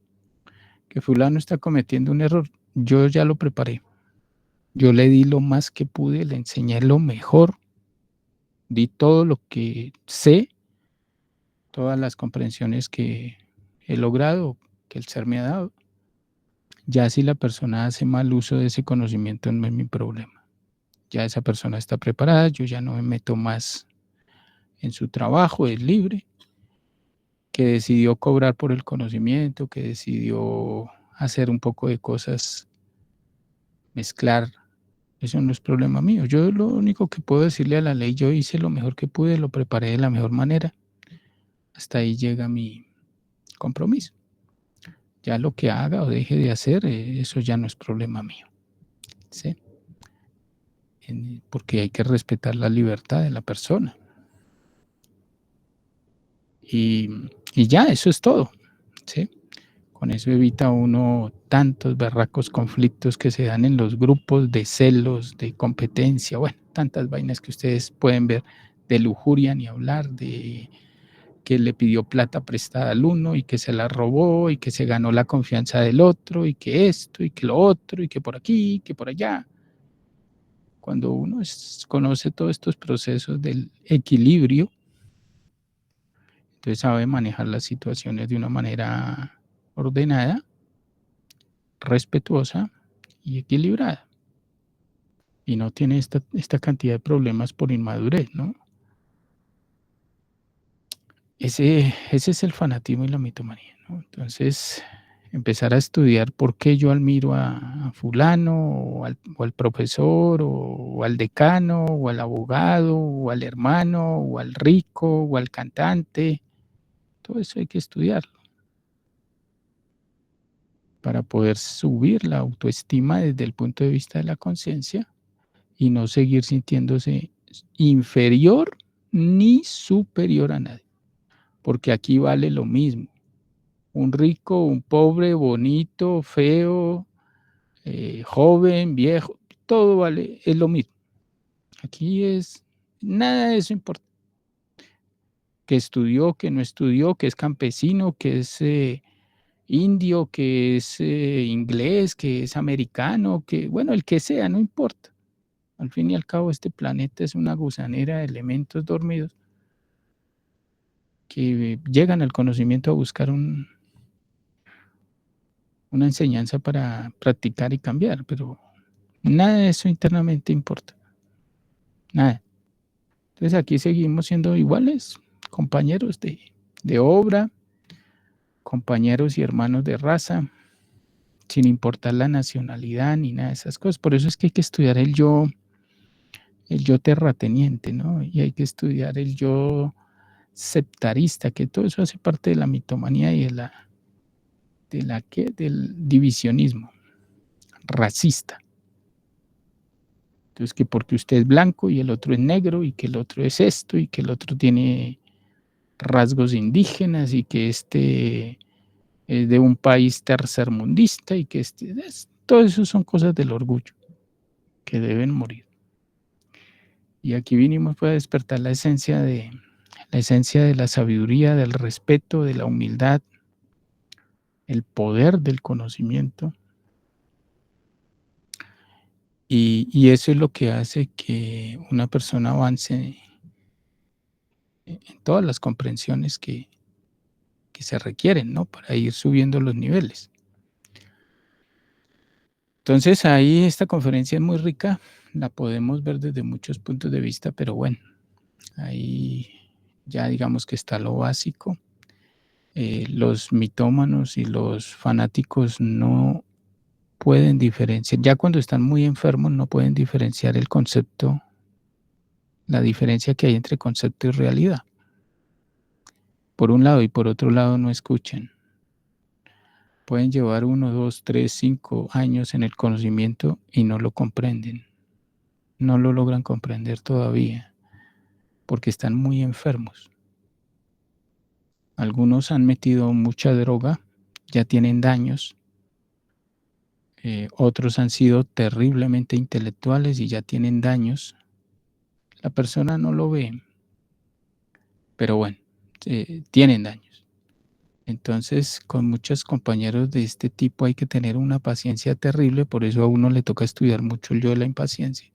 Que fulano está cometiendo un error, yo ya lo preparé. Yo le di lo más que pude, le enseñé lo mejor, di todo lo que sé, todas las comprensiones que he logrado, que el ser me ha dado. Ya si la persona hace mal uso de ese conocimiento no es mi problema. Ya esa persona está preparada, yo ya no me meto más en su trabajo, es libre, que decidió cobrar por el conocimiento, que decidió hacer un poco de cosas, mezclar, eso no es problema mío. Yo lo único que puedo decirle a la ley, yo hice lo mejor que pude, lo preparé de la mejor manera. Hasta ahí llega mi compromiso. Ya lo que haga o deje de hacer, eso ya no es problema mío. ¿Sí? Porque hay que respetar la libertad de la persona. Y ya, eso es todo. ¿Sí? Con eso evita uno tantos berracos conflictos que se dan en los grupos de celos, de competencia, bueno, tantas vainas que ustedes pueden ver, de lujuria ni hablar, de que le pidió plata prestada al uno y que se la robó y que se ganó la confianza del otro y que esto y que lo otro y que por aquí y que por allá. Cuando uno conoce todos estos procesos del equilibrio, entonces sabe manejar las situaciones de una manera ordenada, respetuosa y equilibrada. Y no tiene esta cantidad de problemas por inmadurez, ¿no? Ese es el fanatismo y la mitomanía, ¿no? Entonces, empezar a estudiar por qué yo admiro a fulano o al profesor o al decano o al abogado o al hermano o al rico o al cantante, todo eso hay que estudiarlo para poder subir la autoestima desde el punto de vista de la conciencia y no seguir sintiéndose inferior ni superior a nadie, porque aquí vale lo mismo. Un rico, un pobre, bonito, feo, joven, viejo, todo vale, es lo mismo. Aquí es, nada de eso importa. Que estudió, que no estudió, que es campesino, que es indio, que es inglés, que es americano, que, bueno, el que sea, no importa. Al fin y al cabo, este planeta es una gusanera de elementos dormidos que llegan al conocimiento a buscar una enseñanza para practicar y cambiar, pero nada de eso internamente importa, nada. Entonces aquí seguimos siendo iguales, compañeros de obra, compañeros y hermanos de raza, sin importar la nacionalidad ni nada de esas cosas. Por eso es que hay que estudiar el yo terrateniente, ¿no? Y hay que estudiar el yo septarista, que todo eso hace parte de la mitomanía y del divisionismo racista. Entonces, que porque usted es blanco y el otro es negro y que el otro es esto y que el otro tiene rasgos indígenas y que este es de un país tercermundista y que todo eso son cosas del orgullo que deben morir. Y aquí vinimos para despertar la esencia de la sabiduría, del respeto, de la humildad, el poder del conocimiento. Y eso es lo que hace que una persona avance en todas las comprensiones que se requieren, ¿no? Para ir subiendo los niveles. Entonces ahí esta conferencia es muy rica, la podemos ver desde muchos puntos de vista, pero bueno, ahí ya digamos que está lo básico. Los mitómanos y los fanáticos no pueden diferenciar, ya cuando están muy enfermos no pueden diferenciar el concepto, la diferencia que hay entre concepto y realidad. Por un lado y por otro lado no escuchan. Pueden llevar 1, 2, 3, 5 años en el conocimiento y no lo comprenden. No lo logran comprender todavía porque están muy enfermos. Algunos han metido mucha droga, ya tienen daños. Otros han sido terriblemente intelectuales y ya tienen daños. La persona no lo ve, pero bueno, tienen daños. Entonces, con muchos compañeros de este tipo hay que tener una paciencia terrible, por eso a uno le toca estudiar mucho el yo de la impaciencia.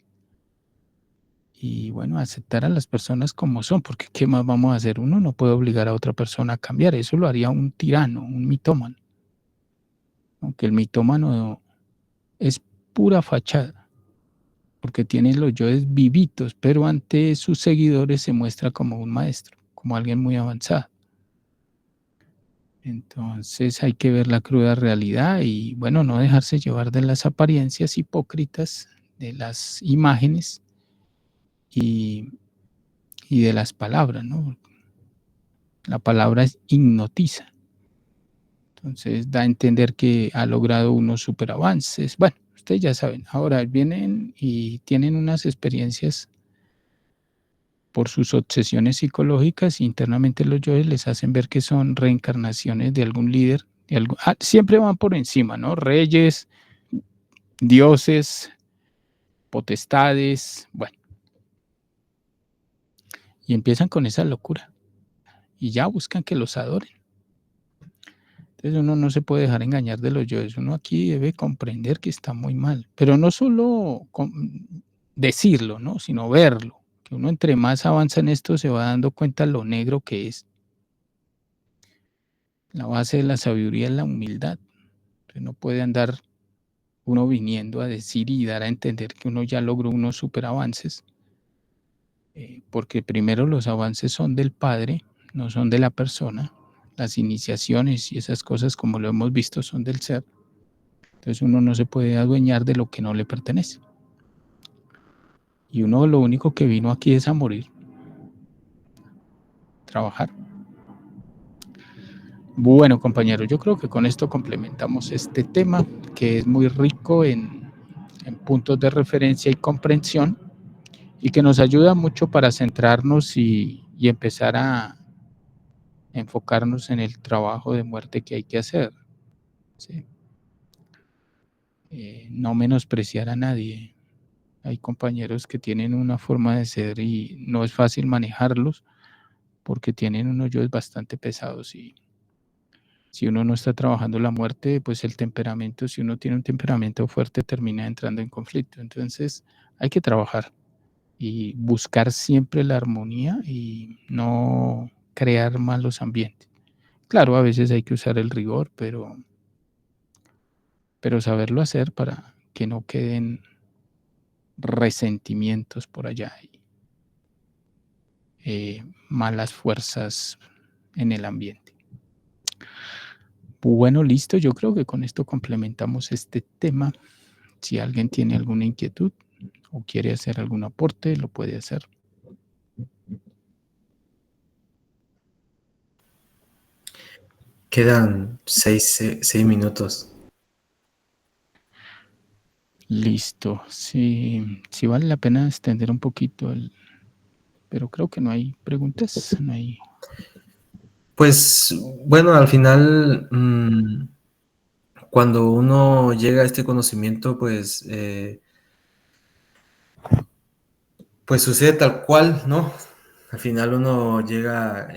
Y bueno, aceptar a las personas como son, porque ¿qué más vamos a hacer? Uno no puede obligar a otra persona a cambiar, eso lo haría un tirano, un mitómano, aunque el mitómano es pura fachada, porque tiene los yoes vivitos, pero ante sus seguidores se muestra como un maestro, como alguien muy avanzado. Entonces hay que ver la cruda realidad y bueno, no dejarse llevar de las apariencias hipócritas, de las imágenes y, y de las palabras, ¿no? La palabra es hipnotiza. Entonces da a entender que ha logrado unos superavances. Bueno, ustedes ya saben, ahora vienen y tienen unas experiencias por sus obsesiones psicológicas, internamente los yoes les hacen ver que son reencarnaciones de algún líder, siempre van por encima, ¿no? Reyes, dioses, potestades, bueno, y empiezan con esa locura y ya buscan que los adoren. Entonces uno no se puede dejar engañar de los yoes, uno aquí debe comprender que está muy mal, pero no solo decirlo, ¿no? Sino verlo, que uno entre más avanza en esto se va dando cuenta lo negro que es. La base de la sabiduría es la humildad. Entonces no puede andar uno viniendo a decir y dar a entender que uno ya logró unos superavances, porque primero los avances son del Padre, no son de la persona. Las iniciaciones y esas cosas, como lo hemos visto, son del ser. Entonces uno no se puede adueñar de lo que no le pertenece. Y uno lo único que vino aquí es a morir, trabajar. Bueno, compañeros, yo creo que con esto complementamos este tema que es muy rico en puntos de referencia y comprensión y que nos ayuda mucho para centrarnos y empezar a enfocarnos en el trabajo de muerte que hay que hacer. ¿Sí? No menospreciar a nadie. Hay compañeros que tienen una forma de ser y no es fácil manejarlos porque tienen unos yoes bastante pesados y si uno no está trabajando la muerte, pues el temperamento, si uno tiene un temperamento fuerte, termina entrando en conflicto. Entonces hay que trabajar y buscar siempre la armonía y no crear malos ambientes. Claro, a veces hay que usar el rigor, pero saberlo hacer para que no queden resentimientos por allá y malas fuerzas en el ambiente. Bueno, listo, yo creo que con esto complementamos este tema. Si alguien tiene alguna inquietud o quiere hacer algún aporte, lo puede hacer. Quedan 6 minutos. Listo. Sí, sí vale la pena extender un poquito pero creo que no hay preguntas, no hay. Pues bueno, al final, cuando uno llega a este conocimiento, pues sucede tal cual, ¿no? Al final uno llega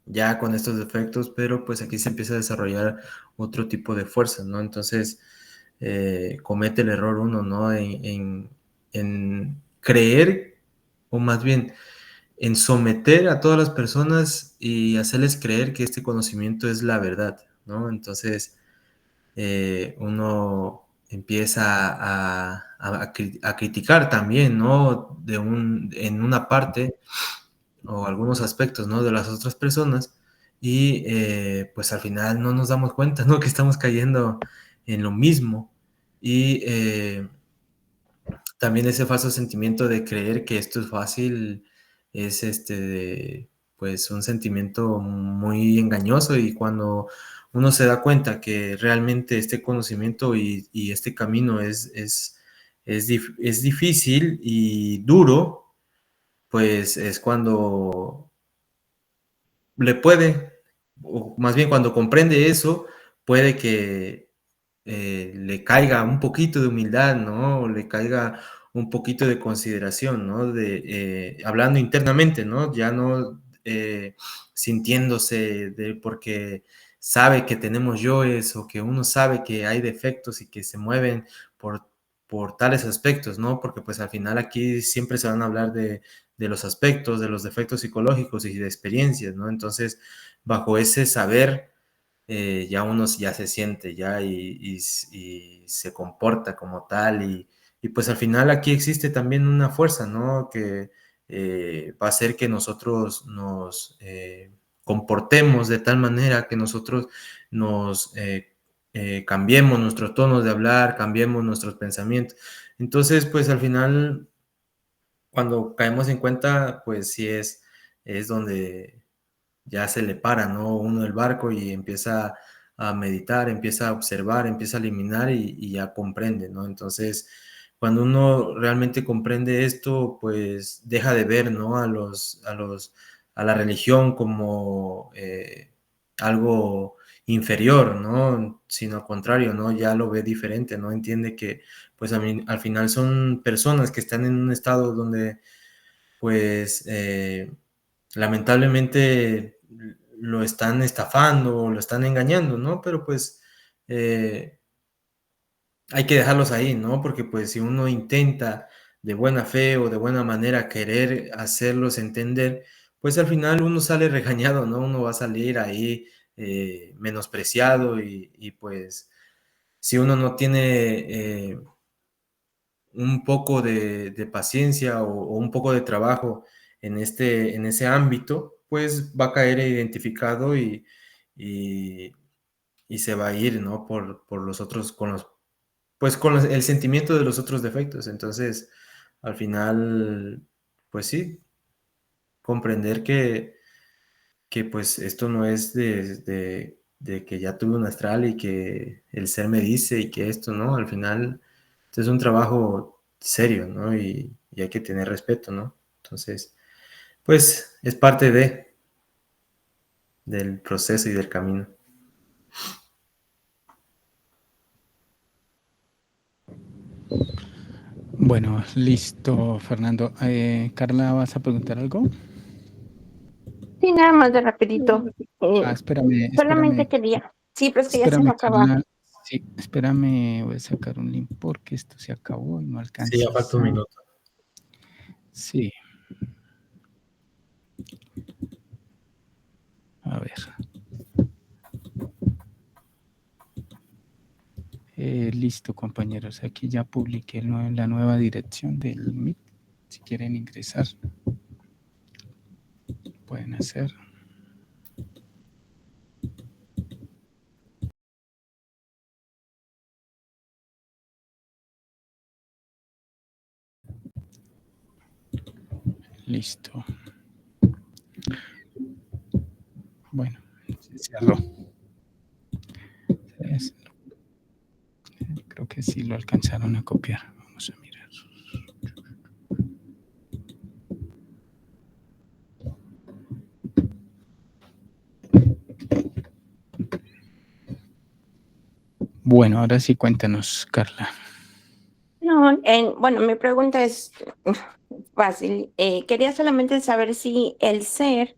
ya con estos defectos, pero pues aquí se empieza a desarrollar otro tipo de fuerza, ¿no? Entonces comete el error uno, ¿no? En creer, o más bien en someter a todas las personas y hacerles creer que este conocimiento es la verdad, ¿no? Entonces uno empieza a criticar también, ¿no? En una parte o algunos aspectos, ¿no? De las otras personas y pues al final no nos damos cuenta, ¿no? Que estamos cayendo en lo mismo y también ese falso sentimiento de creer que esto es fácil es pues un sentimiento muy engañoso y cuando uno se da cuenta que realmente este conocimiento y este camino es difícil y duro, pues es cuando le puede, o más bien cuando comprende eso, puede que le caiga un poquito de humildad, ¿no? O le caiga un poquito de consideración, ¿no? Hablando internamente, ¿no? Ya no sintiéndose porque sabe que tenemos yoes o que uno sabe que hay defectos y que se mueven por por tales aspectos, ¿no? Porque pues al final aquí siempre se van a hablar de los aspectos, de los defectos psicológicos y de experiencias, ¿no? Entonces, bajo ese saber, ya uno ya se siente ya y se comporta como tal y pues al final aquí existe también una fuerza, ¿no? Que va a hacer que nosotros nos comportemos de tal manera que nosotros nos cambiemos nuestros tonos de hablar, cambiemos nuestros pensamientos. Entonces, pues al final, cuando caemos en cuenta, pues sí es donde ya se le para, ¿no? Uno el barco y empieza a meditar, empieza a observar, empieza a eliminar y ya comprende, ¿no? Entonces, cuando uno realmente comprende esto, pues deja de ver, ¿no? A la religión como algo inferior, ¿no? Sino al contrario, ¿no? Ya lo ve diferente, ¿no? Entiende que, pues al final son personas que están en un estado donde, pues, lamentablemente lo están estafando, lo están engañando, ¿no? Pero pues hay que dejarlos ahí, ¿no? Porque pues si uno intenta de buena fe o de buena manera querer hacerlos entender, pues al final uno sale regañado, ¿no? Uno va a salir ahí menospreciado y pues si uno no tiene un poco de paciencia o un poco de trabajo en ese ámbito, pues va a caer identificado y, y se va a ir, ¿no? Por los otros, pues con el sentimiento de los otros defectos. Entonces, al final, pues sí, comprender que pues esto no es de que ya tuve un astral y que el ser me dice y que esto, ¿no? Al final, esto es un trabajo serio, ¿no? Y hay que tener respeto, ¿no? Entonces, pues es parte del proceso y del camino. Bueno, listo, Fernando. Carla, ¿vas a preguntar algo? Sí, nada más de rapidito. Espérame, Solamente quería. Sí, pero es que ya se me espérame, acaba. Carla. Sí, espérame, voy a sacar un link porque esto se acabó y no Sí, ya alcanzas falta un a... minuto. Sí. A ver. Listo, compañeros. Aquí ya publiqué la nueva dirección del Meet. Si quieren ingresar, pueden hacer. Listo. Bueno, se cerró. Creo que sí lo alcanzaron a copiar. Vamos a mirar. Bueno, ahora sí cuéntanos, Carla. No, bueno, mi pregunta es fácil. Quería solamente saber si el ser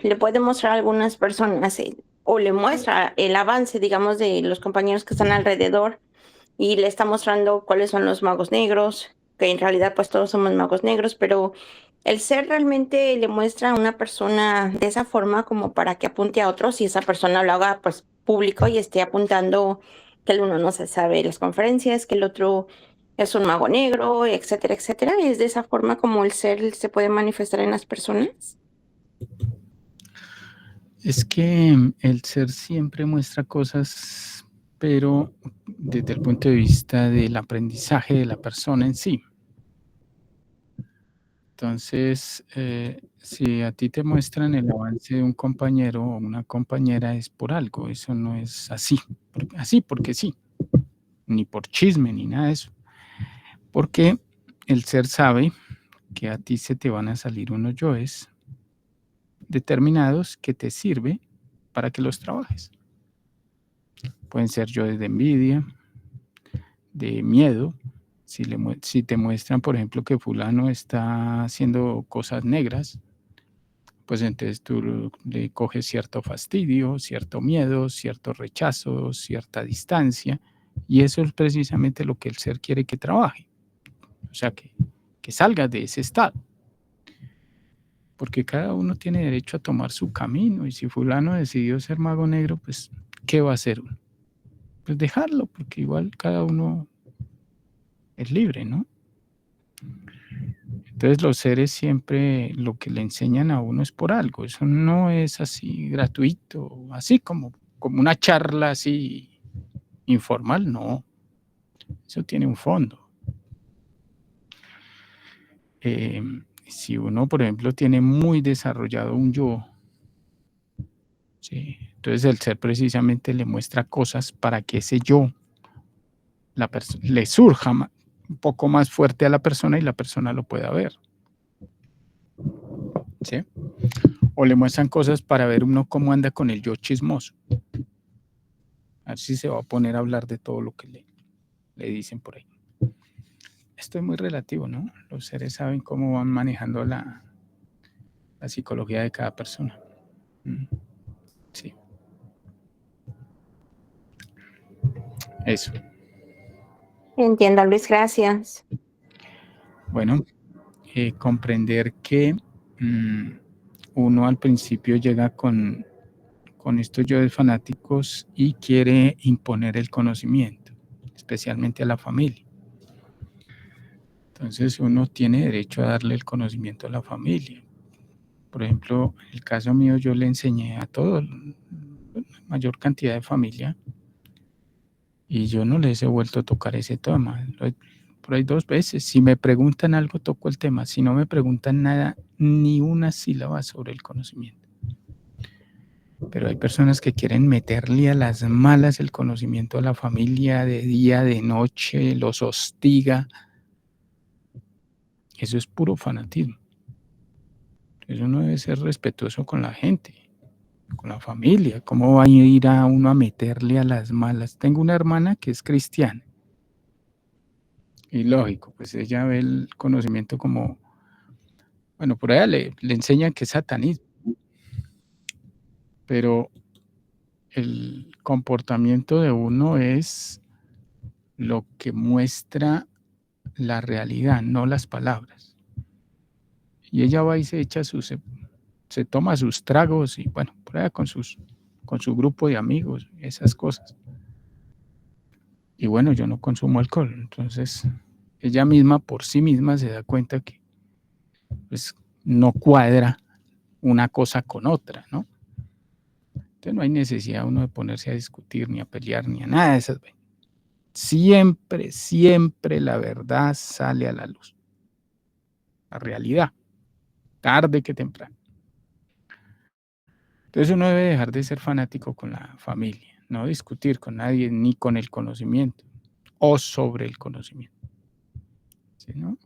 le puede mostrar a algunas personas o le muestra el avance, digamos, de los compañeros que están alrededor y le está mostrando cuáles son los magos negros, que en realidad pues todos somos magos negros, pero el ser realmente le muestra a una persona de esa forma como para que apunte a otros y esa persona lo haga pues público y esté apuntando que el uno no se sabe las conferencias, que el otro es un mago negro, etcétera, etcétera. ¿Es de esa forma como el ser se puede manifestar en las personas? Es que el ser siempre muestra cosas, pero desde el punto de vista del aprendizaje de la persona en sí. Entonces, si a ti te muestran el avance de un compañero o una compañera es por algo, eso no es así, así porque sí, ni por chisme ni nada de eso, porque el ser sabe que a ti se te van a salir unos yoes determinados que te sirve para que los trabajes. Pueden ser yoes de envidia, de miedo. Si te muestran, por ejemplo, que fulano está haciendo cosas negras, pues entonces tú le coges cierto fastidio, cierto miedo, cierto rechazo, cierta distancia, Y eso es precisamente lo que el ser quiere que trabaje. O sea, que salga de ese estado. Porque cada uno tiene derecho a tomar su camino. Y si fulano decidió ser mago negro, pues, ¿qué va a hacer uno? Pues dejarlo, porque igual cada uno es libre, ¿no? Entonces los seres siempre lo que le enseñan a uno es por algo. Eso no es así gratuito, así como una charla así informal, no. Eso tiene un fondo. Si uno, por ejemplo, tiene muy desarrollado un yo, ¿sí? Entonces el ser precisamente le muestra cosas para que ese yo le surja un poco más fuerte a la persona y la persona lo pueda ver. ¿Sí? O le muestran cosas para ver uno cómo anda con el yo chismoso. A ver si se va a poner a hablar de todo lo que le dicen por ahí. Esto es muy relativo, ¿no? Los seres saben cómo van manejando la psicología de cada persona. Sí. Eso. Entiendo, Luis, gracias. Bueno, comprender que uno al principio llega con estos yoes fanáticos y quiere imponer el conocimiento, especialmente a la familia. Entonces uno tiene derecho a darle el conocimiento a la familia. Por ejemplo, en el caso mío yo le enseñé a todos, la mayor cantidad de familia, y yo no les he vuelto a tocar ese tema. Por ahí 2 veces. Si me preguntan algo, toco el tema. Si no me preguntan nada, ni una sílaba sobre el conocimiento. Pero hay personas que quieren meterle a las malas el conocimiento a la familia de día, de noche, los hostiga. Eso es puro fanatismo. Entonces uno debe ser respetuoso con la gente, con la familia. ¿Cómo va a ir a uno a meterle a las malas? Tengo una hermana que es cristiana. Y lógico, pues ella ve el conocimiento como, bueno, por allá le enseñan que es satanismo. Pero el comportamiento de uno es lo que muestra la realidad, no las palabras. Y ella va y se echa se toma sus tragos y bueno, por allá con su grupo de amigos, esas cosas. Y bueno, yo no consumo alcohol, entonces ella misma por sí misma se da cuenta que pues no cuadra una cosa con otra, ¿no? Entonces no hay necesidad uno de ponerse a discutir, ni a pelear, ni a nada de esas. Siempre, siempre la verdad sale a la luz. La realidad, tarde que temprano. Entonces uno debe dejar de ser fanático con la familia, no discutir con nadie ni con el conocimiento o sobre el conocimiento. ¿Sí, no?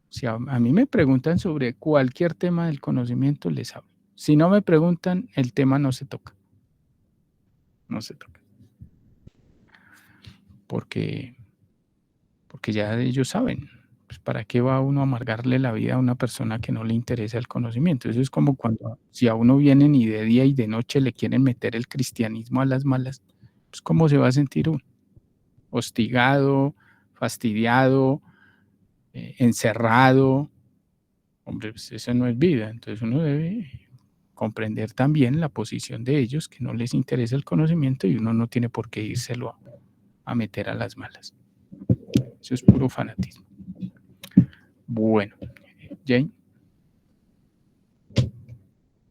Si a mí me preguntan sobre cualquier tema del conocimiento, les hablo. Si no me preguntan, el tema no se toca. No se toca. Porque ya ellos saben. Pues ¿para qué va uno a amargarle la vida a una persona que no le interesa el conocimiento? Eso es como cuando si a uno vienen y de día y de noche le quieren meter el cristianismo a las malas, pues ¿cómo se va a sentir uno? Hostigado, fastidiado, encerrado. Hombre, pues eso no es vida. Entonces uno debe comprender también la posición de ellos, que no les interesa el conocimiento y uno no tiene por qué írselo a meter a las malas. Eso es puro fanatismo. Bueno, Jane.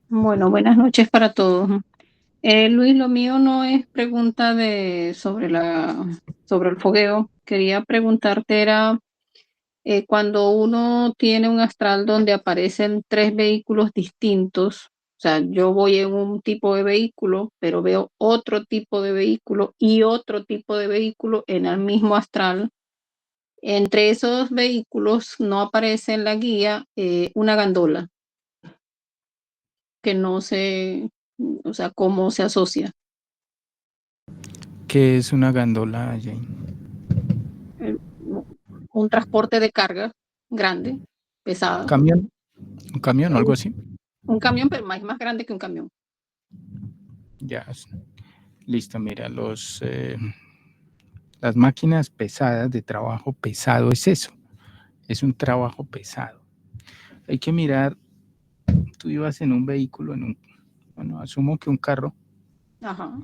Bueno, buenas noches para todos. Luis, lo mío no es pregunta sobre el fogueo. Quería preguntarte, era cuando uno tiene un astral donde aparecen 3 vehículos distintos, o sea, yo voy en un tipo de vehículo, pero veo otro tipo de vehículo y otro tipo de vehículo en el mismo astral. Entre esos vehículos no aparece en la guía una gandola, que no sé, o sea, cómo se asocia. ¿Qué es una gandola, Jane? Un transporte de carga grande, pesado. Un camión o algo así. Un camión, pero más grande que un camión. Ya, listo, mira, Las máquinas pesadas de trabajo pesado es eso, es un trabajo pesado. Hay que mirar, tú ibas en un vehículo, bueno, asumo que un carro, Ajá.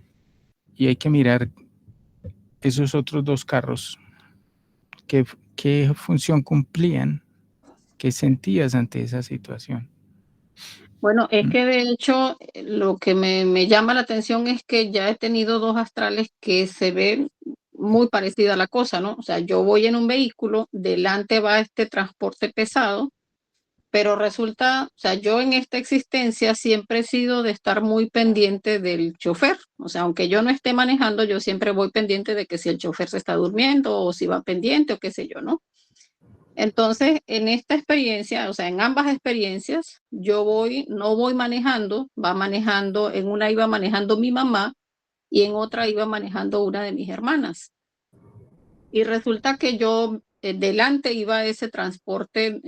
y hay que mirar esos otros dos carros, qué función cumplían, qué sentías ante esa situación. Bueno, es que de hecho lo que me llama la atención es que ya he tenido 2 astrales que se ven muy parecida la cosa, ¿no? O sea, yo voy en un vehículo, delante va este transporte pesado, pero resulta, o sea, yo en esta existencia siempre he sido de estar muy pendiente del chofer. O sea, aunque yo no esté manejando, yo siempre voy pendiente de que si el chofer se está durmiendo o si va pendiente o qué sé yo, ¿no? Entonces, en esta experiencia, o sea, en ambas experiencias, no voy manejando, en una iba manejando mi mamá y en otra iba manejando una de mis hermanas. Y resulta que yo delante iba ese transporte,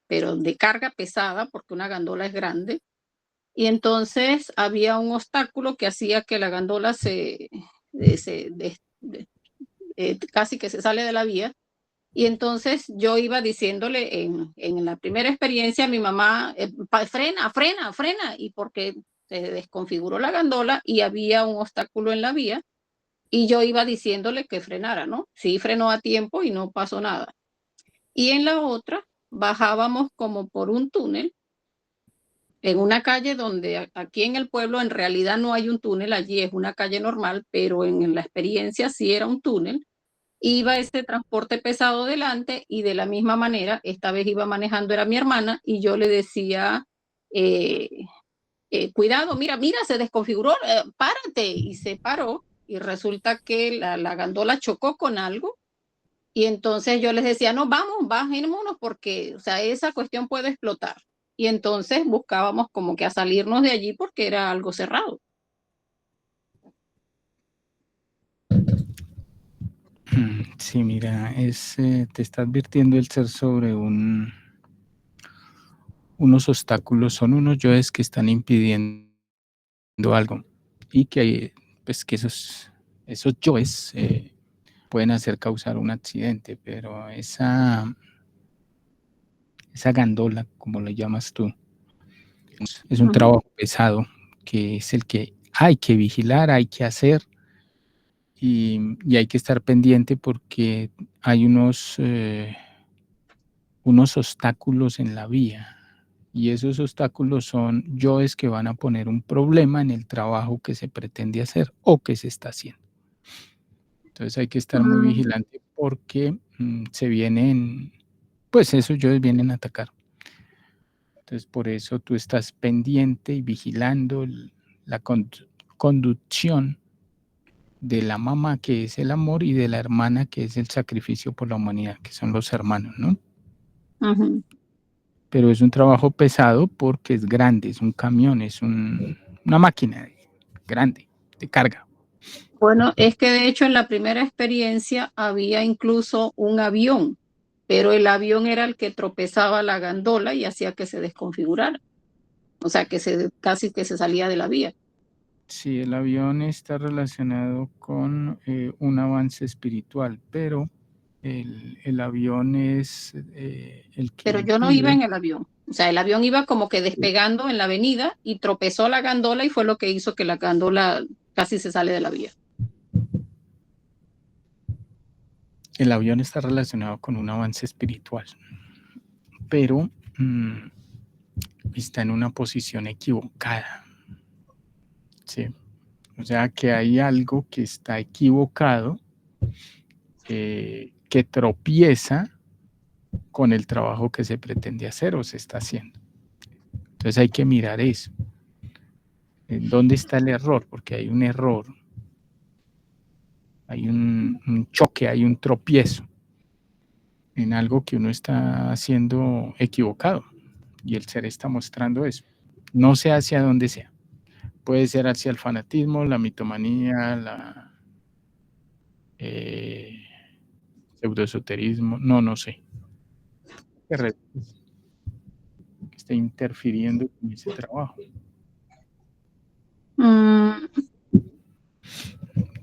pero de carga pesada, porque una gandola es grande. Y entonces había un obstáculo que hacía que la gandola casi que se sale de la vía. Y entonces yo iba diciéndole en la primera experiencia a mi mamá, frena, frena, frena, y porque se desconfiguró la gandola y había un obstáculo en la vía, y yo iba diciéndole que frenara, ¿no? Sí, frenó a tiempo y no pasó nada. Y en la otra bajábamos como por un túnel, en una calle donde aquí en el pueblo en realidad no hay un túnel, allí es una calle normal, pero en la experiencia sí era un túnel. Iba ese transporte pesado delante y de la misma manera, esta vez iba manejando, era mi hermana, y yo le decía, eh, cuidado, mira, mira, se desconfiguró, párate, y se paró, y resulta que la gandola chocó con algo, y entonces yo les decía, no, vamos, bajémonos, porque, o sea, esa cuestión puede explotar. Y entonces buscábamos como que a salirnos de allí porque era algo cerrado. Sí, mira, te está advirtiendo el ser sobre unos obstáculos, son unos yoes que están impidiendo algo y pues que esos yoes pueden hacer causar un accidente, pero esa gandola, como lo llamas tú, es un trabajo pesado que es el que hay que vigilar, hay que hacer y hay que estar pendiente porque hay unos obstáculos en la vía y esos obstáculos son yoes que van a poner un problema en el trabajo que se pretende hacer o que se está haciendo. Entonces hay que estar muy vigilante porque se vienen, pues esos yoes vienen a atacar. Entonces por eso tú estás pendiente y vigilando la conducción de la mamá, que es el amor, y de la hermana, que es el sacrificio por la humanidad, que son los hermanos, ¿no? Ujú. Pero es un trabajo pesado porque es grande, es un camión, es una máquina grande, de carga. Bueno, es que de hecho en la primera experiencia había incluso un avión, pero el avión era el que tropezaba la gandola y hacía que se desconfigurara. O sea, casi que se salía de la vía. Sí, el avión está relacionado con un avance espiritual, pero el avión es el que Pero yo no iba impide. en el avión. O sea, el avión iba como que despegando en la avenida y tropezó la gandola y fue lo que hizo que la gandola casi se sale de la vía. El avión está relacionado con un avance espiritual, pero está en una posición equivocada. ¿Sí? O sea que hay algo que está equivocado, que tropieza con el trabajo que se pretende hacer o se está haciendo. Entonces hay que mirar eso. ¿Dónde está el error? Porque hay un error, hay un choque, hay un tropiezo en algo que uno está haciendo equivocado y el ser está mostrando eso. No sé hacia dónde sea. Puede ser hacia el fanatismo, la mitomanía, pseudoesoterismo, no sé. Que está interfiriendo con ese trabajo.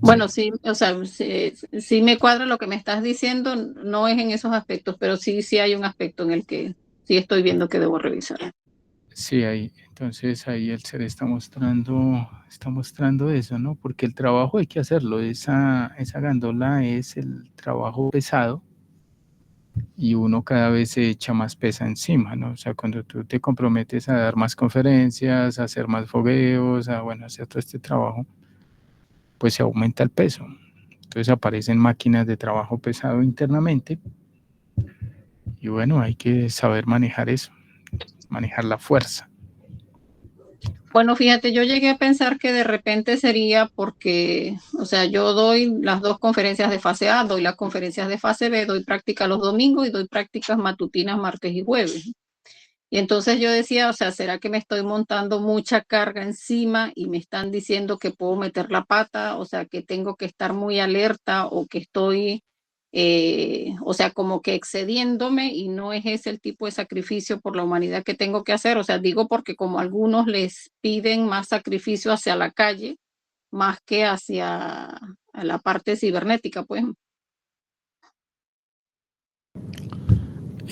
Bueno, sí, o sea, sí me cuadra lo que me estás diciendo, no es en esos aspectos, pero sí hay un aspecto en el que sí estoy viendo que debo revisar. Sí, ahí, entonces ahí el ser está mostrando eso, ¿no? Porque el trabajo hay que hacerlo, esa gandola es el trabajo pesado y uno cada vez se echa más pesa encima, ¿no? O sea, cuando tú te comprometes a dar más conferencias, a hacer más fogueos, a, bueno, hacer todo este trabajo, pues se aumenta el peso. Entonces aparecen máquinas de trabajo pesado internamente y bueno, hay que saber manejar eso, manejar la fuerza. Bueno, fíjate, yo llegué a pensar que de repente sería porque, o sea, yo doy las dos conferencias de fase A, doy las conferencias de fase B, doy práctica los domingos y doy prácticas matutinas martes y jueves. Y entonces yo decía, o sea, ¿será que me estoy montando mucha carga encima y me están diciendo que puedo meter la pata? O sea, que tengo que estar muy alerta o que estoy, o sea, como que excediéndome y no es ese el tipo de sacrificio por la humanidad que tengo que hacer. O sea, digo porque como algunos les piden más sacrificio hacia la calle, más que hacia la parte cibernética, pues.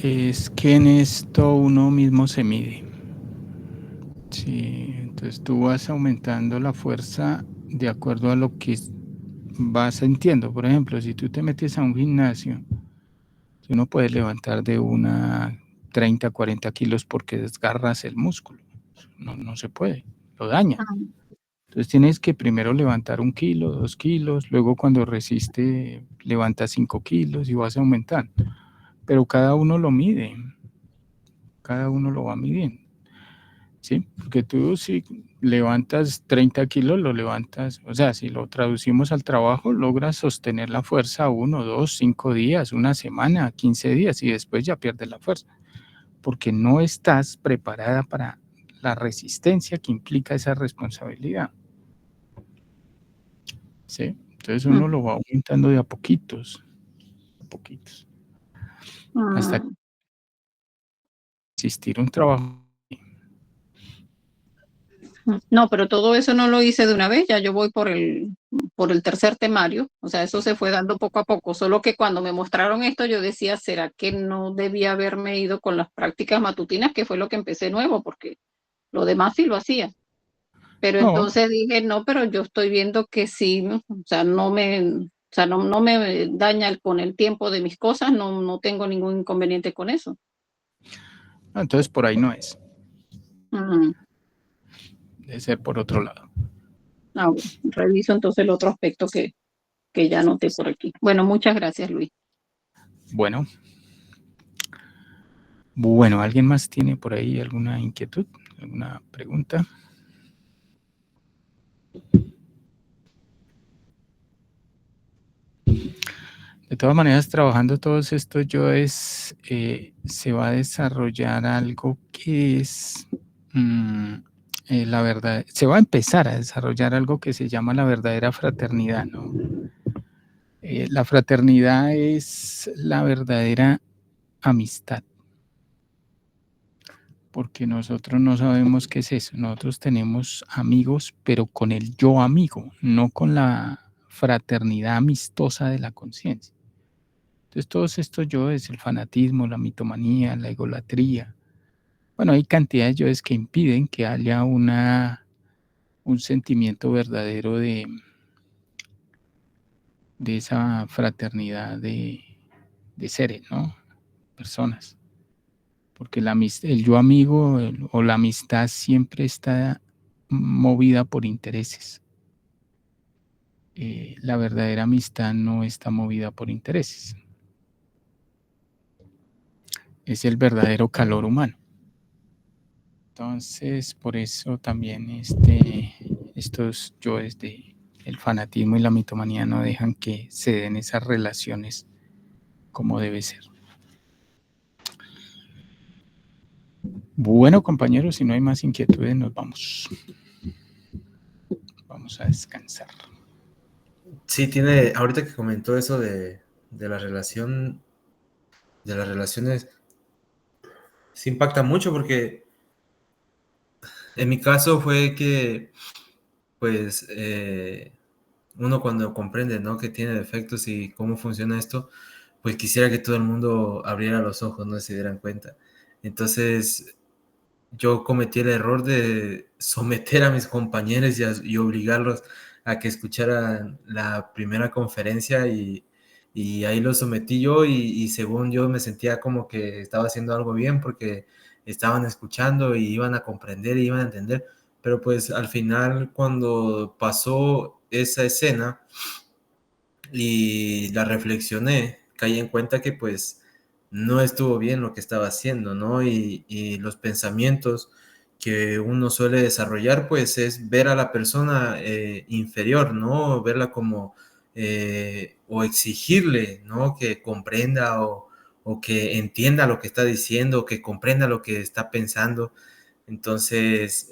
Es que en esto uno mismo se mide. Sí, entonces tú vas aumentando la fuerza de acuerdo a lo que vas sintiendo. Por ejemplo, si tú te metes a un gimnasio, tú no puedes levantar de una 30, 40 kilos porque desgarras el músculo. No se puede, lo daña. Entonces tienes que primero levantar 1 kilo, 2 kilos, luego cuando resiste levantas 5 kilos y vas aumentando. Pero cada uno lo mide, cada uno lo va midiendo. ¿Sí? Porque tú si levantas 30 kilos, lo levantas, o sea, si lo traducimos al trabajo, logras sostener la fuerza 1, 2, 5 días, una semana, 15 días y después ya pierdes la fuerza, porque no estás preparada para la resistencia que implica esa responsabilidad. ¿Sí? Entonces uno lo va aumentando de a poquitos, hasta existir un trabajo. No, pero todo eso no lo hice de una vez, ya yo voy por el tercer temario, o sea, eso se fue dando poco a poco, solo que cuando me mostraron esto yo decía, ¿será que no debía haberme ido con las prácticas matutinas, que fue lo que empecé nuevo, porque lo demás sí lo hacía? Pero No, entonces dije, no, pero yo estoy viendo que sí, ¿no? O sea, no me daña con el tiempo de mis cosas, no tengo ningún inconveniente con eso. entonces por ahí no es, Ujú. debe ser por otro lado. Bueno, reviso entonces el otro aspecto que ya noté por aquí. Bueno, muchas gracias, Luis. Bueno, ¿alguien más tiene por ahí alguna inquietud, alguna pregunta? De todas maneras, trabajando todos estos yoes, se va a desarrollar algo que es la verdad, se va a empezar a desarrollar algo que se llama la verdadera fraternidad, ¿no? La fraternidad es la verdadera amistad, porque nosotros no sabemos qué es eso. Nosotros tenemos amigos, pero con el yo amigo, no con la fraternidad amistosa de la conciencia. Entonces, todos estos yoes, el fanatismo, la mitomanía, la egolatría, bueno, hay cantidad de yoes que impiden que haya un sentimiento verdadero de esa fraternidad de seres, ¿no? Personas. Porque el yo amigo o la amistad siempre está movida por intereses. La verdadera amistad no está movida por intereses. Es el verdadero calor humano. Entonces, por eso también estos yoes de el fanatismo y la mitomanía no dejan que se den esas relaciones como debe ser. Bueno, compañeros, si no hay más inquietudes, nos vamos. Vamos a descansar. Sí, ahorita que comentó eso de la relación, de las relaciones, sí impacta mucho porque en mi caso fue que, pues, uno cuando comprende, ¿no?, que tiene defectos y cómo funciona esto, pues quisiera que todo el mundo abriera los ojos, no se dieran cuenta. Entonces, yo cometí el error de someter a mis compañeros y obligarlos a que escucharan la primera conferencia y ahí los sometí yo y según yo me sentía como que estaba haciendo algo bien porque estaban escuchando y iban a comprender y iban a entender, pero pues al final cuando pasó esa escena y la reflexioné, caí en cuenta que pues no estuvo bien lo que estaba haciendo, ¿no? Y los pensamientos que uno suele desarrollar, pues es ver a la persona inferior, ¿no? Verla como, o exigirle, ¿no? Que comprenda o que entienda lo que está diciendo, o que comprenda lo que está pensando. Entonces,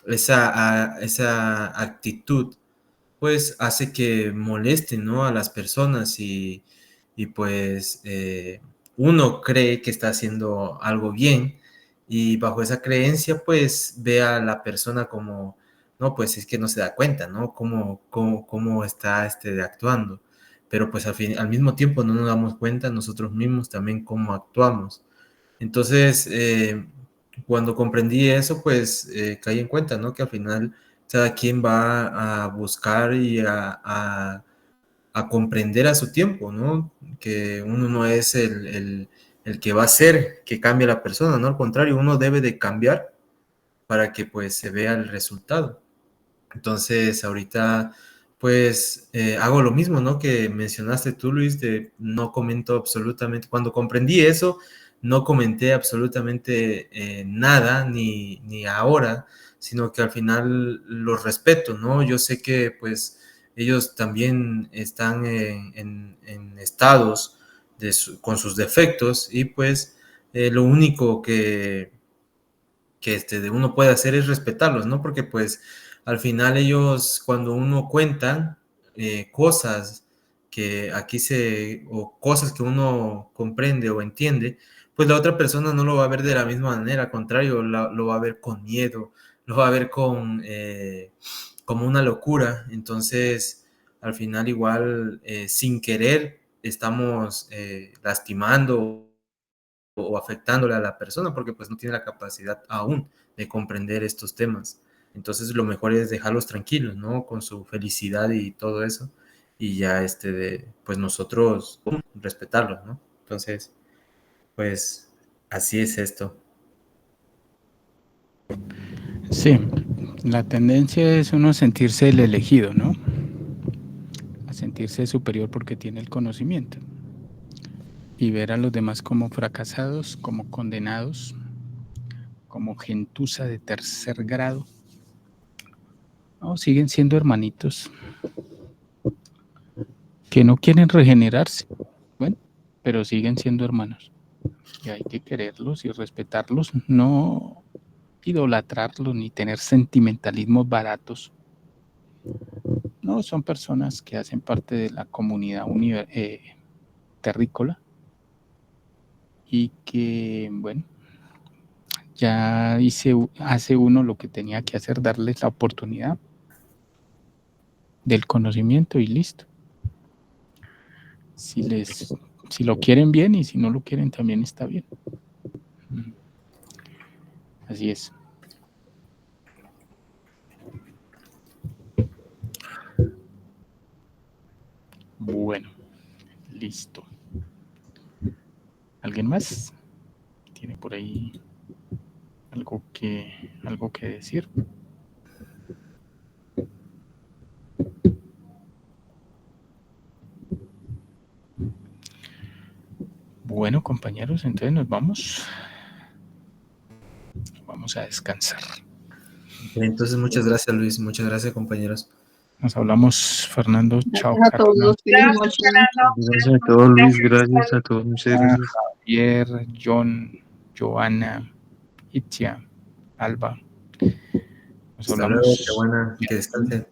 esa actitud pues hace que moleste, ¿no?, a las personas y pues uno cree que está haciendo algo bien y bajo esa creencia pues ve a la persona como, no, pues es que no se da cuenta, ¿no?, cómo está actuando, pero pues al mismo tiempo no nos damos cuenta nosotros mismos también cómo actuamos. Entonces, cuando comprendí eso, pues caí en cuenta, ¿no?, que al final cada quien va a buscar y a comprender a su tiempo, ¿no? Que uno no es el que va a hacer que cambie la persona, ¿no? Al contrario, uno debe de cambiar para que pues se vea el resultado. Entonces, ahorita pues hago lo mismo, ¿no?, que mencionaste tú, Luis, de no comento absolutamente, cuando comprendí eso, no comenté absolutamente nada, ni ahora, sino que al final los respeto, ¿no? Yo sé que pues ellos también están en estados con sus defectos y pues lo único que de uno puede hacer es respetarlos, ¿no? Porque pues al final ellos, cuando uno cuenta cosas o cosas que uno comprende o entiende, pues la otra persona no lo va a ver de la misma manera, al contrario, lo va a ver con miedo, lo va a ver como una locura. Entonces, al final igual, sin querer, estamos lastimando o afectándole a la persona porque pues no tiene la capacidad aún de comprender estos temas. Entonces lo mejor es dejarlos tranquilos, ¿no? Con su felicidad y todo eso. Y ya pues nosotros respetarlos, ¿no? Entonces, pues así es esto. Sí, la tendencia es uno sentirse el elegido, ¿no? A sentirse superior porque tiene el conocimiento. Y ver a los demás como fracasados, como condenados, como gentuza de tercer grado. No, siguen siendo hermanitos que no quieren regenerarse. Bueno, pero siguen siendo hermanos. Y hay que quererlos y respetarlos, no idolatrarlos ni tener sentimentalismos baratos. No, son personas que hacen parte de la comunidad terrícola y que, bueno, ya hace uno lo que tenía que hacer, darles la oportunidad del conocimiento y listo. Si lo quieren bien y si no lo quieren también está bien. Así es. Bueno, listo. ¿Alguien más? ¿Tiene por ahí algo que decir? Bueno, compañeros, entonces nos vamos. Vamos a descansar. Entonces, muchas gracias, Luis. Muchas gracias, compañeros. Nos hablamos, Fernando. Chao, Gracias a todos. Feliz noche. Gracias a todos, Luis. Gracias a todos. Muchas gracias. Javier, John, Joana, Itzia, Alba. Nos Hasta hablamos. luego, qué buena, que descansen.